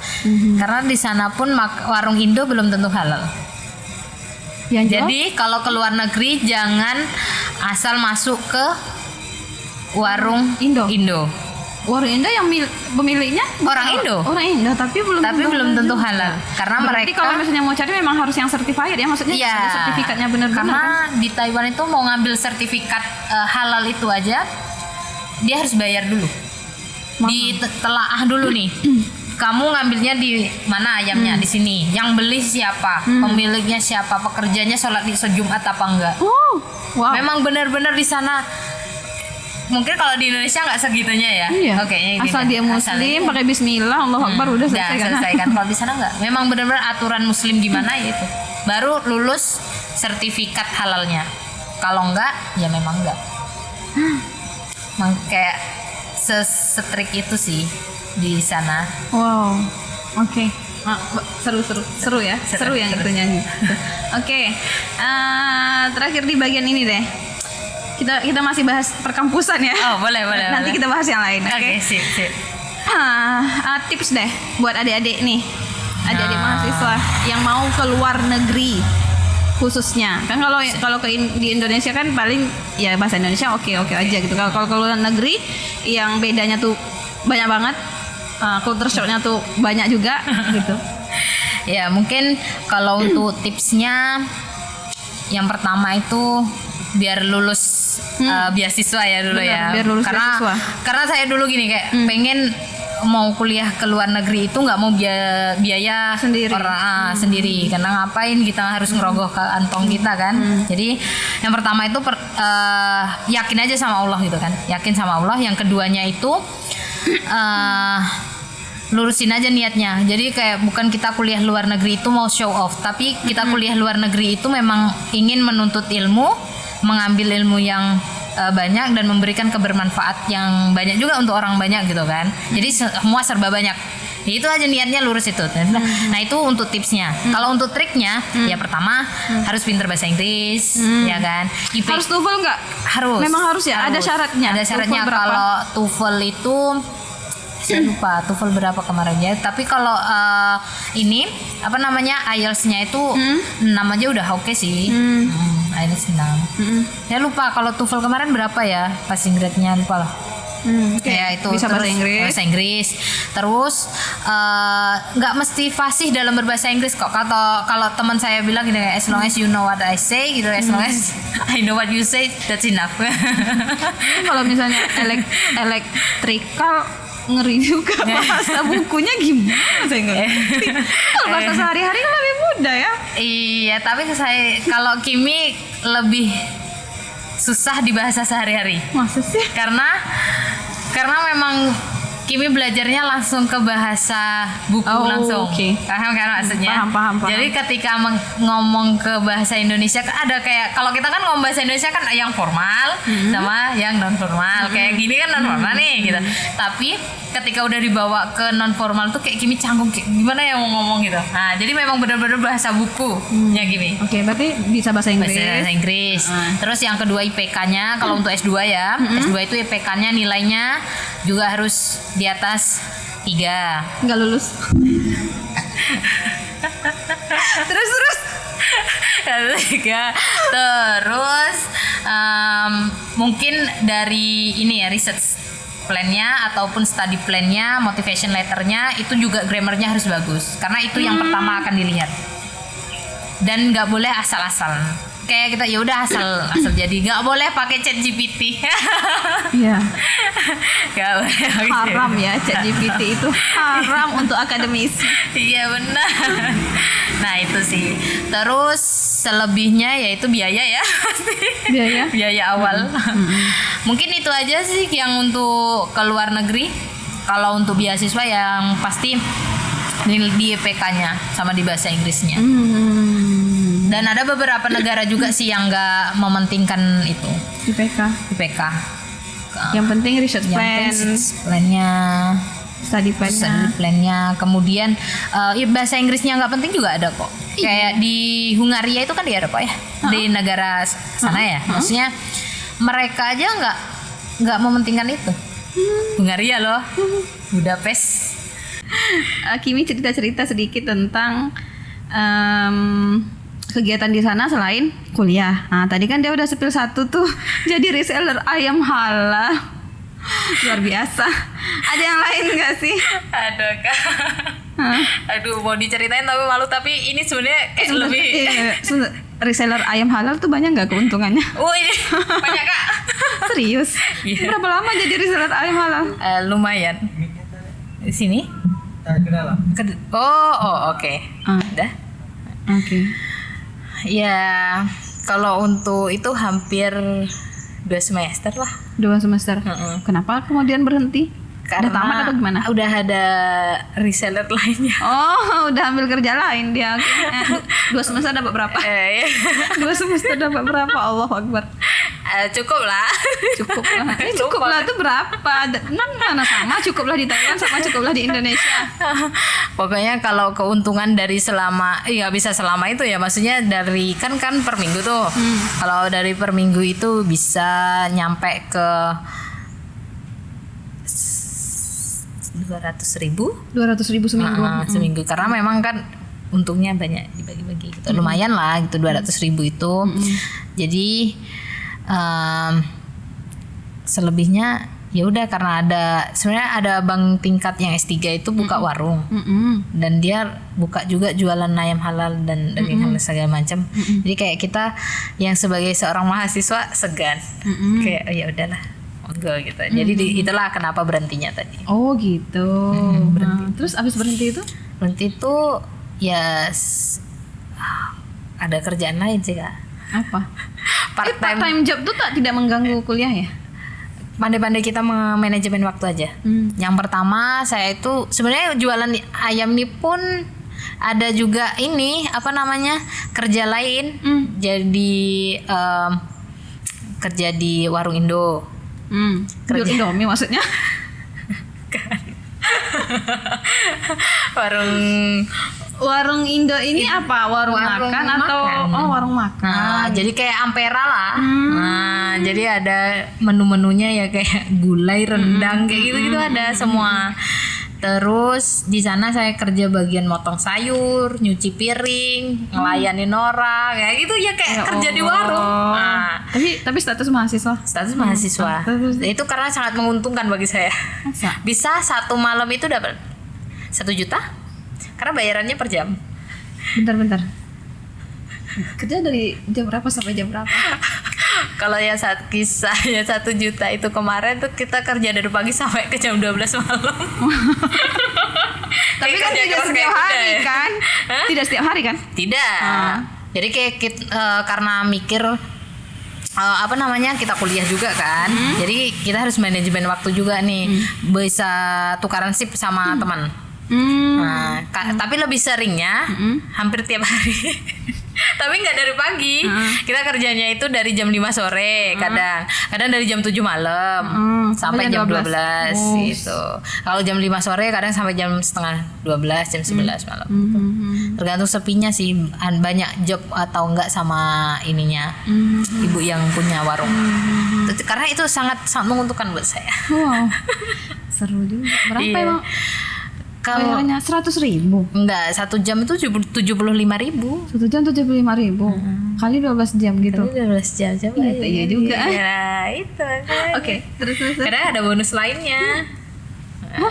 Karena di sana pun warung Indo belum tentu halal. Jadi kalau ke luar negeri jangan asal masuk ke warung Indo. Warung Indo yang pemiliknya Orang Indo. Tapi belum tentu halal. Karena berarti mereka kalau misalnya mau cari memang harus yang certified ya, maksudnya ada sertifikatnya benar-benar. Karena kan? di Taiwan itu mau ngambil sertifikat halal itu aja dia harus bayar dulu. Ditelaah dulu nih. Kamu ngambilnya di mana ayamnya? Di sini. Yang beli siapa? Pemiliknya siapa? Pekerjanya sholat di Jumat apa enggak? Wow. Memang benar-benar di sana. Mungkin kalau di Indonesia nggak segitunya ya. Iya. Oke, asal dia muslim, pakai bismillah, Allahu Akbar, udah selesai kan. Kalau di sana nggak. Memang benar-benar aturan muslim gimana ya itu. Baru lulus sertifikat halalnya. Kalau enggak, ya memang enggak. Kayak setrik itu sih di sana. Wow. Oke. Seru ya. Seru yang itu nyanyi. Oke. Terakhir di bagian ini deh. Kita masih bahas perkampusan ya. Oh, boleh. Nanti kita bahas yang lain. Oke, sip. Tips deh buat adik-adik nih. Adik-adik mahasiswa yang mau ke luar negeri khususnya. Kan kalau di Indonesia kan paling ya bahasa Indonesia oke aja gitu. Kalau ke luar negeri yang bedanya tuh banyak banget. Culture shock-nya tuh banyak juga gitu. Ya, mungkin kalau untuk tipsnya yang pertama itu biar lulus beasiswa ya dulu. Bener, ya. biar lulus beasiswa. Karena saya dulu gini kayak pengen mau kuliah ke luar negeri itu nggak mau biaya sendiri karena ngapain kita harus ngerogoh ke kantong kita kan. Jadi yang pertama itu yakin aja sama Allah gitu kan, yakin sama Allah. Yang keduanya itu lurusin aja niatnya. Jadi kayak bukan kita kuliah luar negeri itu mau show off, tapi kita kuliah luar negeri itu memang ingin menuntut ilmu, mengambil ilmu yang banyak dan memberikan kebermanfaat yang banyak juga untuk orang banyak gitu kan. Jadi semua serba banyak. Ya, itu aja niatnya lurus itu. Nah itu untuk tipsnya. Kalau untuk triknya, ya pertama harus pintar bahasa Inggris, ya kan. Harus TOEFL nggak? Harus. Memang harus ya. Ada syaratnya. Ada syaratnya. TOEFL berapa? Kalau TOEFL itu saya lupa TOEFL berapa kemarin ya. Tapi kalau ini apa namanya IELTS-nya itu 6 aja udah oke sih. IELTS 6. Ya lupa kalau TOEFL kemarin berapa ya passing grade-nya, lupa lah. Ya itu bisa terus, bahasa Inggris. Terus nggak mesti fasih dalam berbahasa Inggris kok. Kalau teman saya bilang gini, as long as you know what I say gitu, as long as I know what you say, that's enough. Kalau misalnya elektrikal ngeri juga bahasa bukunya gimana, saya nggak ngerti. Kalau bahasa sehari-hari kan lebih mudah ya. Iya, tapi saya kalau Kimi lebih susah di bahasa sehari-hari. Masa sih? Karena memang Kimi belajarnya langsung ke bahasa buku langsung. Okay. Paham kan maksudnya? Paham. Jadi ketika ngomong ke bahasa Indonesia kan ada kayak, kalau kita kan ngomong bahasa Indonesia kan yang formal sama yang non formal. Kayak gini kan non formal nih gitu. Tapi ketika udah dibawa ke non formal tuh kayak Kimi canggung, kayak gimana ya mau ngomong gitu. Nah, jadi memang benar-benar bahasa bukunya Kimi. Oke, berarti bisa bahasa Inggris. Bahasa Inggris. Terus yang kedua IPK-nya, kalau untuk S2 ya, S2 itu IPK-nya nilainya juga harus di atas 3. Nggak lulus. terus. Terus mungkin dari ini ya, research plan-nya ataupun study plan-nya, motivation letter-nya itu juga grammar-nya harus bagus. Karena itu yang pertama akan dilihat. Dan nggak boleh asal-asal. Kayak kita ya udah asal jadi, nggak boleh pakai ChatGPT. Iya. Nggak boleh. Haram ya, ChatGPT itu haram untuk akademisi. Iya benar. Nah itu sih. Terus selebihnya yaitu biaya ya. Biaya awal. Mungkin itu aja sih yang untuk ke luar negeri. Kalau untuk beasiswa yang pasti di IPK-nya sama di bahasa Inggrisnya. Dan ada beberapa negara juga sih yang nggak mementingkan itu IPK. Yang penting research plan-nya, study plan-nya. Kemudian bahasa Inggrisnya nggak penting juga ada kok. Kayak di Hungaria itu kan di Eropa ya, di negara sana ya. Maksudnya mereka aja nggak mementingkan itu. Hungaria loh, Budapest. Kimi cerita sedikit tentang kegiatan di sana selain kuliah. Nah, tadi kan dia udah spill satu tuh jadi reseller ayam halal. Luar biasa. Ada yang lain nggak sih? Ada Kak. Aduh, mau diceritain tapi malu, tapi ini sebenarnya kayak lebih reseller ayam halal tuh banyak nggak keuntungannya? Oh ini banyak Kak. Serius? Yeah. Berapa lama jadi reseller ayam halal? Lumayan. Di sini? Oke. Udah. Oke. Ya, kalau untuk itu hampir 2 semester lah. 2 semester. Kenapa kemudian berhenti? Karena udah tamat atau gimana? Udah ada reseller lainnya. Oh, udah ambil kerja lain dia. 2 semester dapat berapa? 2 semester dapat berapa? Allahu Akbar. Cukup lah. Cukup lah itu berapa? Mana sama cukup lah di Thailand sama cukup lah di Indonesia. Pokoknya kalau keuntungan dari selama, nggak bisa selama itu ya, maksudnya dari kan per minggu tuh. Kalau dari per minggu itu bisa nyampe ke 200.000 seminggu. Seminggu, karena memang kan untungnya banyak dibagi-bagi gitu. Lumayan lah gitu 200.000 itu. Jadi selebihnya ya udah, karena sebenarnya ada bank tingkat yang S3 itu buka warung. Dan dia buka juga jualan ayam halal dan daging halal segala macam. Jadi kayak kita yang sebagai seorang mahasiswa segan. Kayak ya udahlah. Gitu. Jadi itulah kenapa berhentinya tadi. Oh gitu. Terus abis berhenti itu? Berhenti itu ya ada kerjaan lain sih Kak. Apa? Part-time job tuh tidak mengganggu kuliah ya? Pandai-pandai kita manajemen waktu aja. Yang pertama saya itu sebenarnya jualan ayam ini pun ada juga ini apa namanya kerja lain. Jadi kerja di warung Indo. Jual Indomie maksudnya? Warung Indo ini apa? Warung makan atau warung makan? Nah, jadi kayak Ampera lah. Nah, jadi ada menu-menunya ya kayak gulai, rendang kayak gitu-gitu ada semua. Terus di sana saya kerja bagian motong sayur, nyuci piring, ngelayanin orang, kayak gitu ya kayak kerja di warung. Nah, Tapi status mahasiswa. status mahasiswa. Itu karena sangat menguntungkan bagi saya. Masa? Bisa satu malam itu dapat 1 juta karena bayarannya per jam. Bentar. Kerja dari jam berapa sampai jam berapa? Kalau yang kisahnya 1 juta itu kemarin tuh kita kerja dari pagi sampai ke jam 12 malam. Tapi kan tidak setiap hari kan? Tidak setiap hari kan? Tidak. Jadi kayak karena mikir kita kuliah juga kan. Jadi kita harus manajemen waktu juga nih. Bisa tukaran shift sama teman. Nah, tapi lebih seringnya hampir tiap hari. Tapi nggak dari pagi. Kita kerjanya itu dari jam 5 sore kadang dari jam 7 malam sampai jam 12 gitu. Kalau jam 5 sore kadang sampai jam setengah 12, jam 11 malam. Tergantung sepinya sih, banyak job atau enggak sama ininya. Ibu yang punya warung. Karena itu sangat menguntungkan buat saya. Wow. Seru juga. Berapa Iya. emang? Kalau Bayarannya 100.000. enggak, 1 jam itu 75.000. 1 jam 75.000. Kali 12 jam gitu. 12 jam coba. Iya juga. Ya, itu. Oke, terus. Kadang ada bonus lainnya.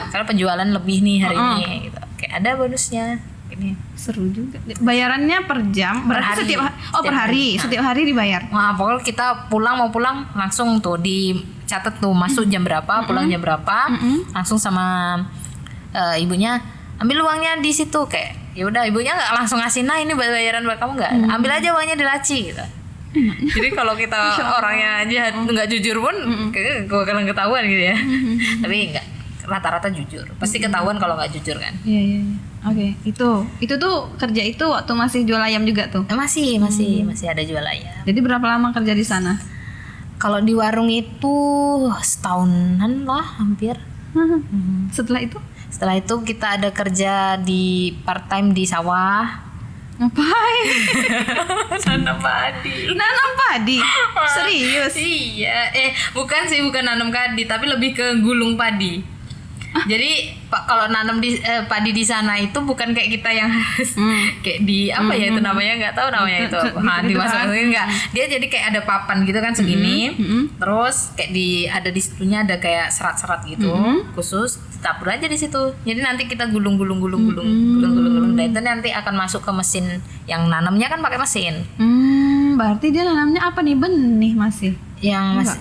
Karena penjualan lebih nih hari ini gitu. Kayak ada bonusnya. Ini. Seru juga. Bayarannya per jam, Per berarti hari. per Setiap hari. hari. Setiap hari dibayar. Wah, pokoknya kita mau pulang langsung tuh dicatat tuh masuk jam berapa, pulang jam berapa, langsung sama ibunya ambil uangnya di situ kayak ya udah ibunya nggak langsung ngasih ini bayaran buat kamu nggak, ambil aja uangnya di laci gitu. Jadi kalau kita orangnya aja nggak jujur pun kayak gue kalian ketahuan gitu ya. Tapi nggak, rata-rata jujur pasti ketahuan kalau nggak jujur kan. Iya. Oke, itu tuh kerja itu waktu masih jual ayam juga tuh. Masih ada jual ayam. Jadi berapa lama kerja di sana? Kalau di warung itu setahunan lah hampir. Setelah itu kita ada kerja di part time di sawah. Ngapain? Nanam padi. Nanam padi? Serius? Iya, bukan nanam padi, tapi lebih ke gulung padi. Jadi kalau nanam di padi di sana itu bukan kayak kita yang harus kayak di apa ya itu namanya, nggak tahu namanya itu. Dimasukin nggak? Dia jadi kayak ada papan gitu kan segini, terus kayak ada di situnya ada kayak serat-serat gitu khusus, ditabur aja di situ. Jadi nanti kita gulung. Dan itu nanti akan masuk ke mesin yang nanamnya kan pakai mesin. Berarti dia nanamnya apa nih, benih masih? Yang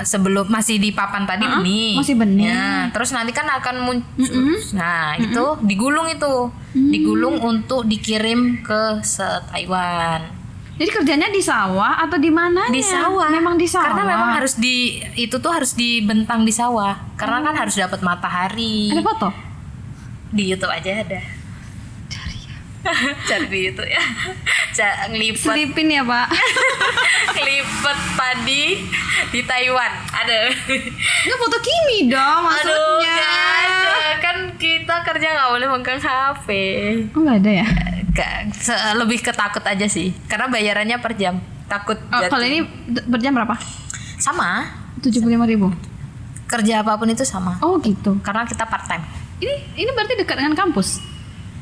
sebelum masih di papan tadi benih. Masih benih. Ya, terus nanti kan akan muncul. Nah, itu digulung digulung untuk dikirim ke Taiwan. Jadi kerjanya di sawah atau di mana? Di sawah. Memang di sawah. Karena memang harus harus dibentang di sawah. Karena kan harus dapat matahari. Ada foto? Di YouTube aja ada. Cari di YouTube ya. Ngelipet Selipin ya, Pak. ngelipet padi di Taiwan ada. Nggak foto Kimi dong maksudnya. Aduh, nggak ada. Kan kita kerja nggak boleh megang HP. Oh, nggak ada ya? Lebih ketakut aja sih, karena bayarannya per jam. Takut jatuh. Kalau ini per jam berapa? Sama. 75.000. Kerja apapun itu sama. Oh gitu. Karena kita part time. Ini berarti dekat dengan kampus?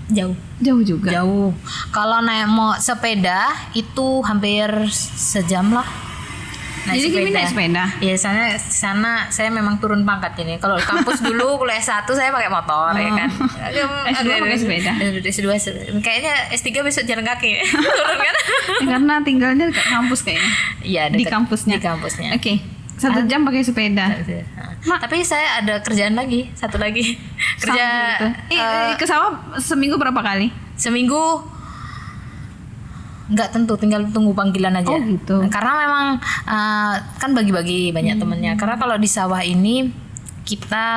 Jauh. Jauh juga. Jauh. Kalau mau sepeda itu hampir sejam lah. Jadi Kimi naik sepeda? Iya, sana saya memang turun pangkat ini. Kalau kampus dulu kuliah S1 saya pakai motor ya kan. S2 pakai sepeda. S2 kayaknya S3 besok jalan kaki. Turun kan? Karena tinggalnya dekat kampus kayaknya. Iya, Di kampusnya. Di kampusnya. Oke. 1 jam pakai sepeda. Tapi saya ada kerjaan lagi, satu lagi. Kerja ke sawah seminggu berapa kali? seminggu nggak tentu, tinggal tunggu panggilan aja. Oh gitu. Karena memang kan bagi-bagi banyak temennya. Karena kalau di sawah ini kita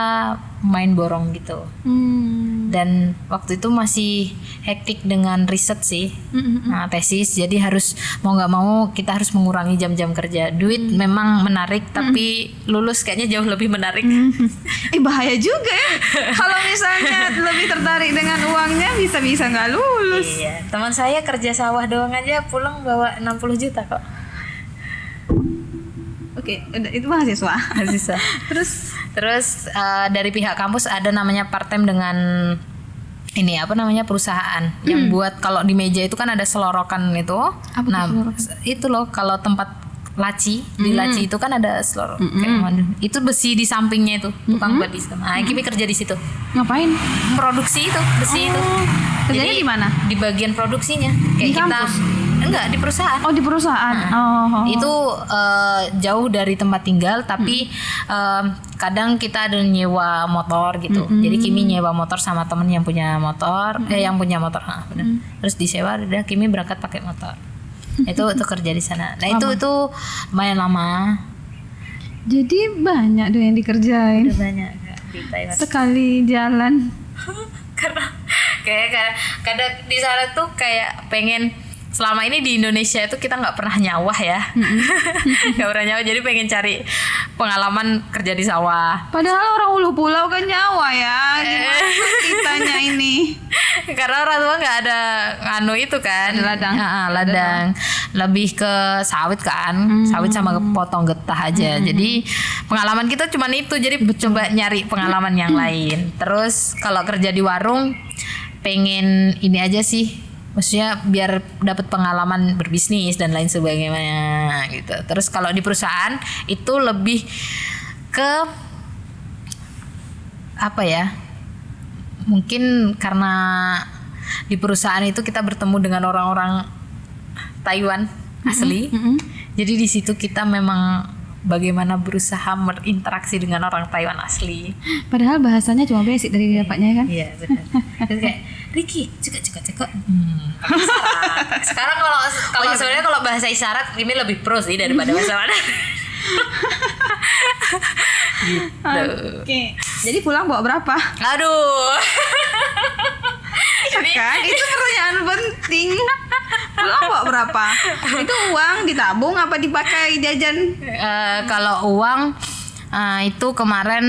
main borong gitu. Dan waktu itu masih hektik dengan riset sih, nah, tesis. Jadi harus mau nggak mau kita harus mengurangi jam-jam kerja. Duit memang menarik, tapi lulus kayaknya jauh lebih menarik. Bahaya juga ya. Kalau misalnya lebih tertarik dengan uangnya bisa-bisa nggak lulus. Iya, teman saya kerja sawah doang aja pulang bawa 60 juta kok. Oke, itu mahasiswa. Mahasiswa. Terus dari pihak kampus ada namanya part time dengan ini apa namanya perusahaan yang buat kalau di meja itu kan ada selorokan itu. Apa nah, selorokan? itu loh kalau tempat laci di laci itu kan ada selorok kayak itu besi di sampingnya itu tukang buat di situ. Nah, Kimi kerja di situ. Ngapain? Produksi itu besi itu. Kerjanya di mana? Di bagian produksinya. Kayak Di kita kampus? enggak di perusahaan. Oh, di perusahaan. Itu jauh dari tempat tinggal tapi kadang kita ada nyewa motor gitu. Jadi Kimi nyewa motor sama temen yang punya motor, yang punya motor, benar. Terus disewa, udah Kimi berangkat pakai motor. itu kerja di sana. Nah, itu lumayan lama. Jadi banyak tuh yang dikerjain. Udah banyak Kak, di Taiwan. Sekali jalan. Karena kayak kadang di sana tuh kayak pengen selama ini di Indonesia itu kita nggak pernah nyawah ya, nggak pernah nyawah, jadi pengen cari pengalaman kerja di sawah. Padahal orang Ulu Pulau kan nyawa ya, gimana kitanya ini? Karena orang tua nggak ada itu kan, ada ladang, ladang, lebih ke sawit kan, sawit sama potong getah aja. Jadi pengalaman kita cuma itu, jadi coba nyari pengalaman yang lain. Terus kalau kerja di warung, pengen ini aja sih. Maksudnya biar dapat pengalaman berbisnis dan lain sebagainya gitu. Terus kalau di perusahaan itu lebih ke apa ya? Mungkin karena di perusahaan itu kita bertemu dengan orang-orang Taiwan asli. Jadi di situ kita memang bagaimana berusaha berinteraksi dengan orang Taiwan asli. Padahal bahasanya cuma basic dari dapatnya kan? Iya, benar. Terus kayak Ricky, cekak. Sekarang kalau sebenarnya kalau bahasa isyarat ini lebih pro sih daripada bahasa mana. Gitu. Oke. Jadi pulang bawa berapa? Aduh. Iya kan? Itu pertanyaan penting. Pulang bawa berapa? Itu uang ditabung apa dipakai jajan? Kalau uang itu kemarin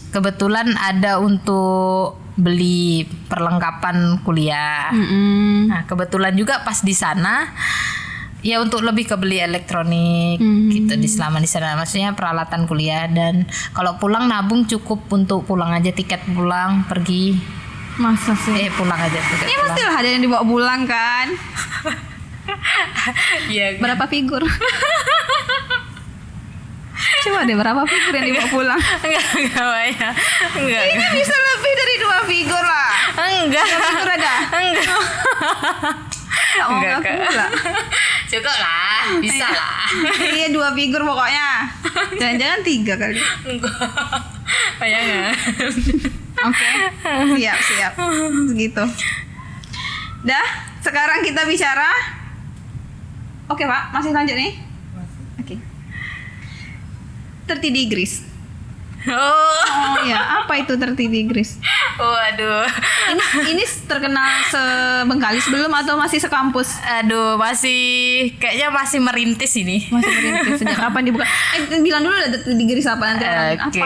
kebetulan ada untuk beli perlengkapan kuliah. Nah, kebetulan juga pas di sana ya untuk lebih ke beli elektronik gitu selama di sana, maksudnya peralatan kuliah. Dan kalau pulang nabung cukup untuk pulang aja, tiket pulang pergi. Masa sih? Pulang aja tiket Ini pulang. pastilah ada yang dibawa pulang kan? Iya. Berapa figur? Coba deh, berapa figur yang dibawa pulang? Enggak banyak. Enggak. Ini bisa lebih dari 2 figur lah. Enggak. 2 figur ada? Enggak. Tak mau Enggak, ngaku Kak. pula. Cukup lah, bisa lah. Iya, 2 figur pokoknya. Jangan-jangan 3 kali. Enggak. Bayangan. Oke. Siap. Segitu. Dah, sekarang kita bicara. Oke, Pak, masih lanjut nih? Oke. 30 degrees. Oh ya, apa itu 30 degrees? Waduh. Ini terkenal se-Bengkalis belum atau masih sekampus? Aduh, kayaknya masih merintis ini. Masih merintis. Sejak kapan dibuka? Bilang dulu lah 30 degrees apa nanti. Oke,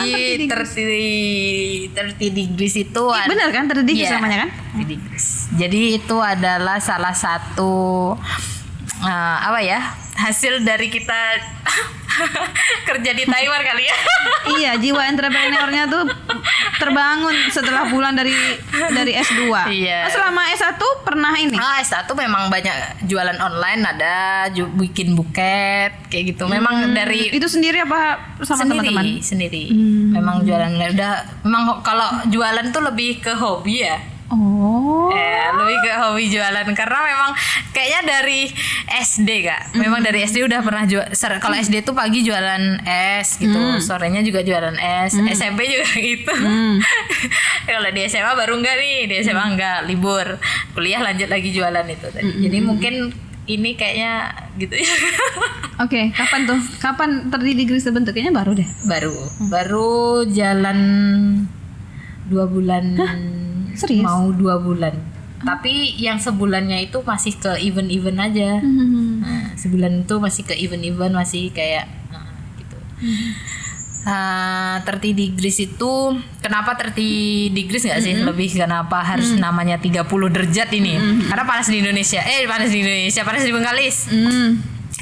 jadi 30 degrees itu benar kan 30 degrees namanya kan? 30 degrees. Jadi itu adalah salah satu hasil dari kita kerja di Taiwan kali ya. Iya, jiwa entrepreneurnya tuh terbangun setelah pulang dari S2. Iya. Nah, selama S1 pernah ini? S1 memang banyak jualan online, ada bikin buket kayak gitu. Memang dari itu sendiri apa sama teman-teman? Sendiri. Memang jualan memang kalau jualan tuh lebih ke hobi ya. Oh. Lebih ke hobi jualan karena memang kayaknya dari SD Kak. Memang dari SD udah pernah jual. Kalau SD tuh pagi jualan es gitu, sorenya juga jualan es. SMP juga gitu. Kalau di SMA baru enggak nih, di SMA enggak, libur. Kuliah lanjut lagi jualan itu tadi. Jadi mungkin ini kayaknya gitu ya. Oke, kapan tuh? Kapan 30 degrees terbentuk? Kayaknya baru deh. Baru jalan 2 bulan. Serius? Mau 2 bulan. Tapi yang sebulannya itu masih ke event-event aja. Nah, sebulan itu masih ke event-event, masih kayak gitu. 30 degrees itu kenapa 30 degrees nggak sih? Lebih kenapa harus namanya 30 derajat ini? Karena panas di Indonesia. Panas di Bengkalis.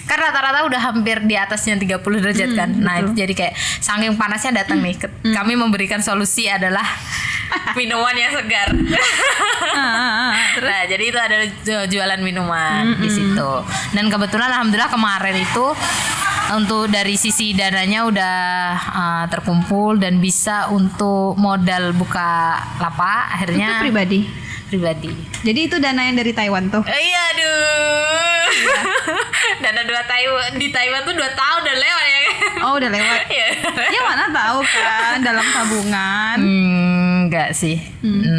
Kan rata-rata udah hampir di atasnya 30 derajat kan. Nah, itu jadi kayak saking panasnya datang nih. Kami memberikan solusi adalah minuman yang segar. Nah, jadi itu ada jualan minuman di situ. Dan kebetulan alhamdulillah kemarin itu untuk dari sisi dananya udah terkumpul dan bisa untuk modal buka lapak akhirnya. Itu pribadi. Jadi itu dana yang dari Taiwan tuh. Iya, aduh. Dana di Taiwan tuh 2 tahun udah lewat ya. Oh, udah lewat. Ya mana tahu kan dalam tabungan. Enggak sih.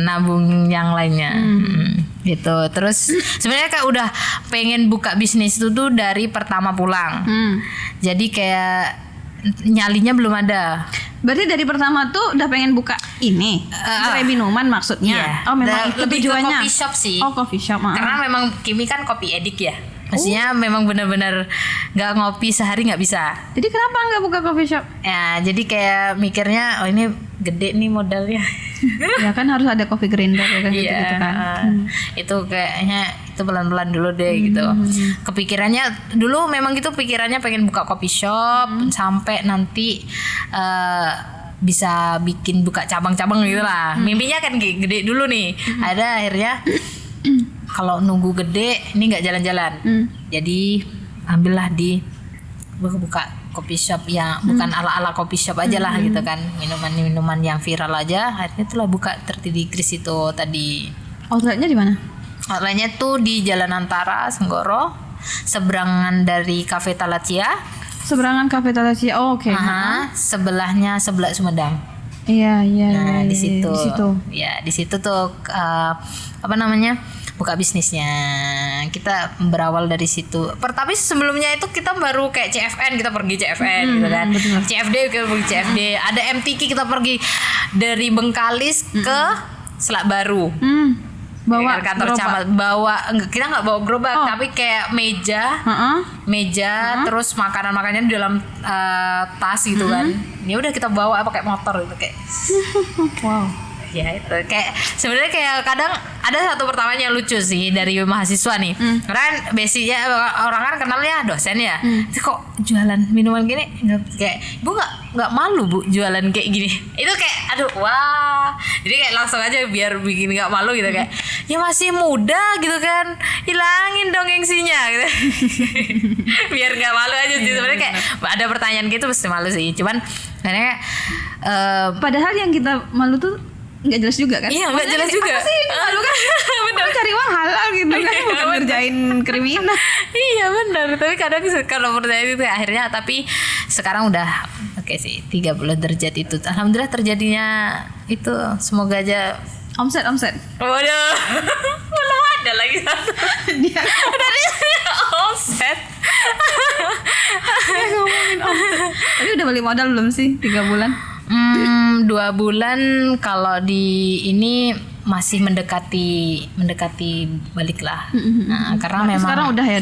Nabung yang lainnya. Gitu. Terus sebenarnya kayak udah pengen buka bisnis itu tuh dari pertama pulang. Jadi kayak nyalinya belum ada. Berarti dari pertama tuh udah pengen buka ini gerai minuman maksudnya. Iya. Oh, memang itu lebih tujuannya. ke coffee shop sih. Oh, coffee shop. Karena memang Kimi kan kopi edik ya. Maksudnya memang benar-benar nggak ngopi sehari nggak bisa. Jadi kenapa nggak buka coffee shop? Ya, jadi kayak mikirnya ini gede nih modalnya. Ya kan harus ada coffee grinder ya kan gitu kan. Itu kayaknya itu pelan-pelan dulu deh gitu. Kepikirannya dulu memang gitu pikirannya pengen buka coffee shop sampai nanti bisa bikin buka cabang-cabang gitu lah. Mimpinya kan gede dulu nih. Ada akhirnya kalau nunggu gede ini nggak jalan-jalan. Jadi ambillah di buka coffee shop yang bukan ala-ala coffee shop aja lah gitu kan. Minuman-minuman yang viral aja. Akhirnya itulah buka 30 degrees itu tadi. Outletnya di mana? Outletnya tuh di Jalan Antara Senggoro, seberangan dari Cafe Talacia. Seberangan Cafe Talacia. Oh, oke. Sebelahnya sebelah Sumedang. Iya. Nah, di situ. Di situ. Ya, di situ tuh apa namanya? Buka bisnisnya. Kita berawal dari situ. Tapi sebelumnya itu kita baru kayak CFN, kita pergi CFN gitu kan. Betul. CFD kita pergi CFD. Ada MTQ kita pergi dari Bengkalis ke Selat Baru. Bawa kantor gerobak. camat, kita nggak bawa gerobak tapi kayak meja terus makanannya di dalam tas gitu kan. Ya udah kita bawa pakai motor gitu kayak. Wow. Ya itu kayak sebenarnya kayak kadang ada satu pertanyaan yang lucu sih dari mahasiswa nih. Karena kan basicnya orang kan kenalnya dosen ya. Kok jualan minuman gini? Kayak Bu nggak malu Bu jualan kayak gini? Itu kayak aduh wah. Jadi kayak langsung aja biar bikin nggak malu gitu kayak ya masih muda gitu kan, hilangin dong gengsinya gitu. Biar nggak malu aja sih sebenarnya kayak ada pertanyaan gitu pasti malu sih. Cuman karena padahal yang kita malu tuh nggak jelas juga kan? Iya, nggak jelas juga. Apa sih ini malu kan? Bener. Cari uang halal gitu kan, bukan ngerjain kriminal. Iya benar. Tapi kadang kalau percaya itu akhirnya tapi sekarang udah oke sih 30 derajat itu. Alhamdulillah terjadinya itu semoga aja Omset. Waduh. Belum ada lagi satu. Dia Dari omset. ngomongin omset. Tapi udah beli modal belum sih 3 bulan? 2 bulan kalau di ini masih mendekati balik lah. Nah, karena memang sekarang udah ya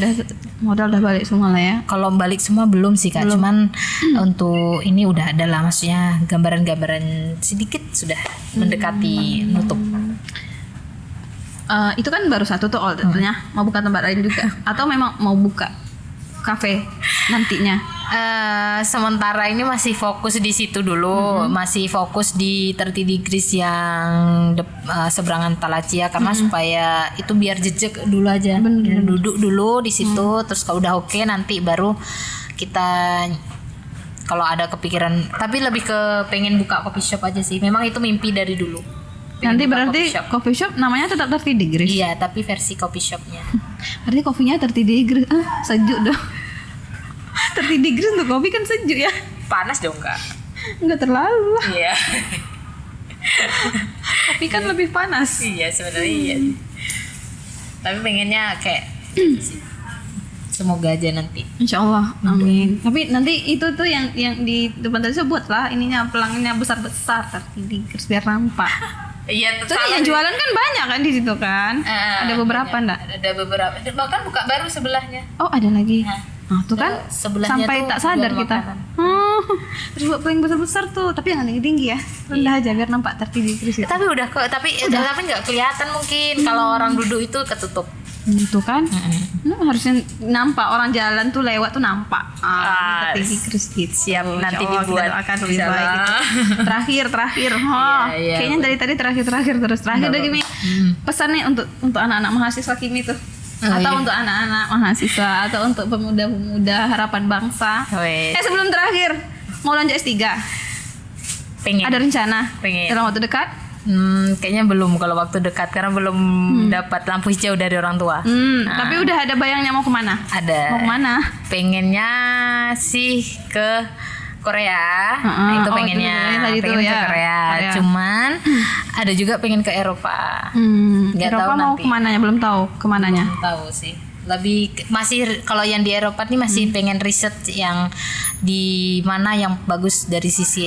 modal udah balik semua lah ya. kalau balik semua belum sih Kak, cuman untuk ini udah ada lah, maksudnya gambaran-gambaran sedikit sudah mendekati nutup. Itu kan baru satu tuh outletnya, mau buka tempat lain juga atau memang mau buka kafe nantinya? Sementara ini masih fokus di situ dulu, masih fokus di 30 degrees yang seberangan Talacia karena supaya itu biar jejak dulu aja. Duduk dulu di situ, terus kalau udah oke nanti baru kita kalau ada kepikiran, tapi lebih ke pengen buka coffee shop aja sih. Memang itu mimpi dari dulu. Nanti berarti coffee shop namanya tetap 30 degrees. Iya, tapi versi coffee shopnya. Berarti kopinya 30 degrees. Sejuk dong. 30 degrees untuk kopi kan sejuk ya. Panas dong Kak. Enggak terlalu lah. Iya. Kopi kan lebih panas. Iya sebenarnya iya. Tapi pengennya kayak Semoga aja nanti. Insya Allah, amin. Tapi nanti itu tuh yang di depan tadi buat lah ininya pelangnya besar tertinggi terus biar nampak. Iya, Terus yang jualan kan banyak kan di situ kan? Ada beberapa banyak. enggak? Ada beberapa. Bahkan buka baru sebelahnya. Oh, ada lagi. Nah, tuh kan Sebelahnya sampai tuh tak sadar jual kita. makanan. Terus buat paling besar-besar tuh, tapi yang tinggi ya. Rendah aja biar nampak tertinggi terus itu. Tapi udah kok, tapi nggak kelihatan mungkin kalau orang duduk itu ketutup. Itu kan. Harusnya nampak orang jalan tuh lewat tuh nampak. Tertinggi terus gitu. Siap, nanti Insya Allah, dibuat. kita doakan lebih Insya baik Allah. gitu. Terakhir. Iya, Kayaknya dari tadi terakhir terus. Terakhir dari Kimi. Pesannya untuk anak-anak mahasiswa Kimi tuh. Atau untuk anak-anak mahasiswa atau untuk pemuda-pemuda harapan bangsa. Wes. Sebelum terakhir mau lanjut S3. Pengen. Ada rencana Pengen. dalam waktu dekat? Kayaknya belum kalau waktu dekat karena belum dapat lampu hijau dari orang tua. Tapi udah ada bayangnya mau kemana? Ada. Mau kemana? Pengennya sih ke Korea. Itu pengennya. Tadi Pengen tuh ke ya. Korea. Cuman ada juga pengen ke Eropa. Nggak Eropa tahu mau nanti. kemananya? Belum tahu kemananya. Belum tahu sih. Masih kalau yang di Eropa nih masih pengen riset yang di mana yang bagus dari sisi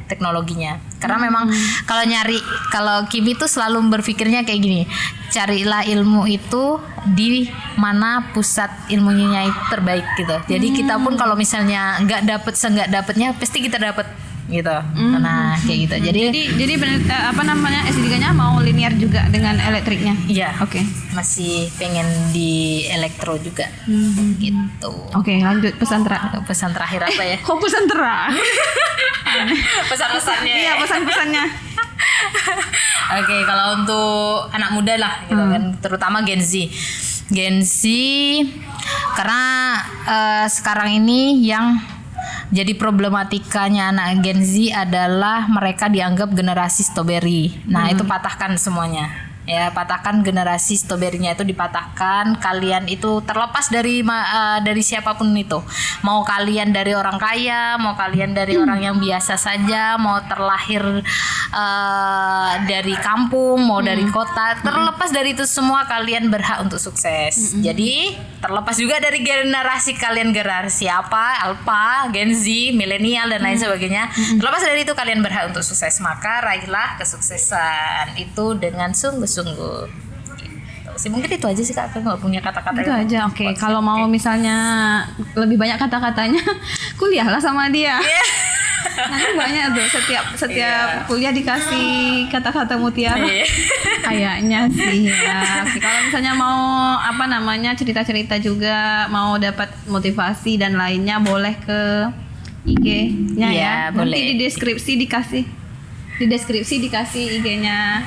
teknologinya. Karena memang kalau Kimi tuh selalu berpikirnya kayak gini, carilah ilmu itu di mana pusat ilmunya itu terbaik gitu. Jadi kita pun kalau misalnya nggak dapetnya pasti kita dapet gitu. Nah kayak gitu. Jadi bener, S3-nya mau linear juga dengan elektriknya. Iya. Oke. Masih pengen di elektro juga. Gitu. Oke, lanjut pesan terakhir. Pesan terakhir apa ya? Kok pesan terakhir? Pesan-pesannya. Iya, pesan-pesannya. Oke, kalau untuk anak muda lah gitu kan, terutama Gen Z. Karena sekarang ini yang jadi problematikanya anak Gen Z adalah mereka dianggap generasi strawberry. Nah, itu patahkan semuanya. Ya, patahkan generasi strawberry-nya itu dipatahkan. Kalian itu terlepas dari siapapun itu. Mau kalian dari orang kaya, mau kalian dari orang yang biasa saja, mau terlahir dari kampung, mau dari kota, terlepas dari itu semua kalian berhak untuk sukses. Jadi, terlepas juga dari generasi kalian, generasi apa, Alpha, Gen Z, milenial dan lain sebagainya. Terlepas dari itu kalian berhak untuk sukses. Maka raihlah kesuksesan itu dengan sungguh-sungguh. Gitu. Mungkin itu aja sih Kak, aku nggak punya kata-kata Itu aja. Oke, kalau mau misalnya lebih banyak kata-katanya, kuliahlah sama dia. Nanti banyak tuh setiap kuliah dikasih kata-kata mutiara. Kayaknya sih ya. Oke, kalau misalnya mau cerita-cerita juga, mau dapat motivasi dan lainnya, boleh ke IG-nya ya. Boleh. Nanti di deskripsi dikasih IG-nya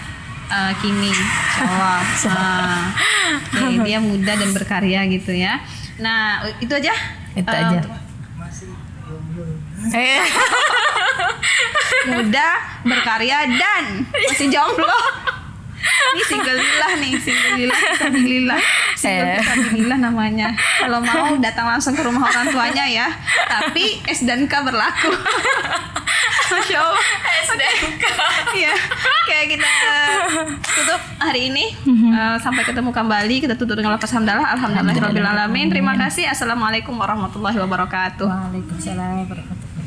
Kimi. Insyaallah. Oke, dia muda dan berkarya gitu ya. Nah, itu aja. Itu aja. Muda, berkarya dan masih jomblo. Ini single lillah namanya. Kalau mau datang langsung ke rumah orang tuanya ya. Tapi S dan K berlaku. Masya Allah. S dan K. Iya. Kayak kita tutup hari ini. Sampai ketemu kembali. Kita tutup dengan lafaz hamdalah. Alhamdulillahirabbil alamin. Terima kasih. Assalamualaikum warahmatullahi wabarakatuh. Waalaikumsalam warahmatullahi wabarakatuh.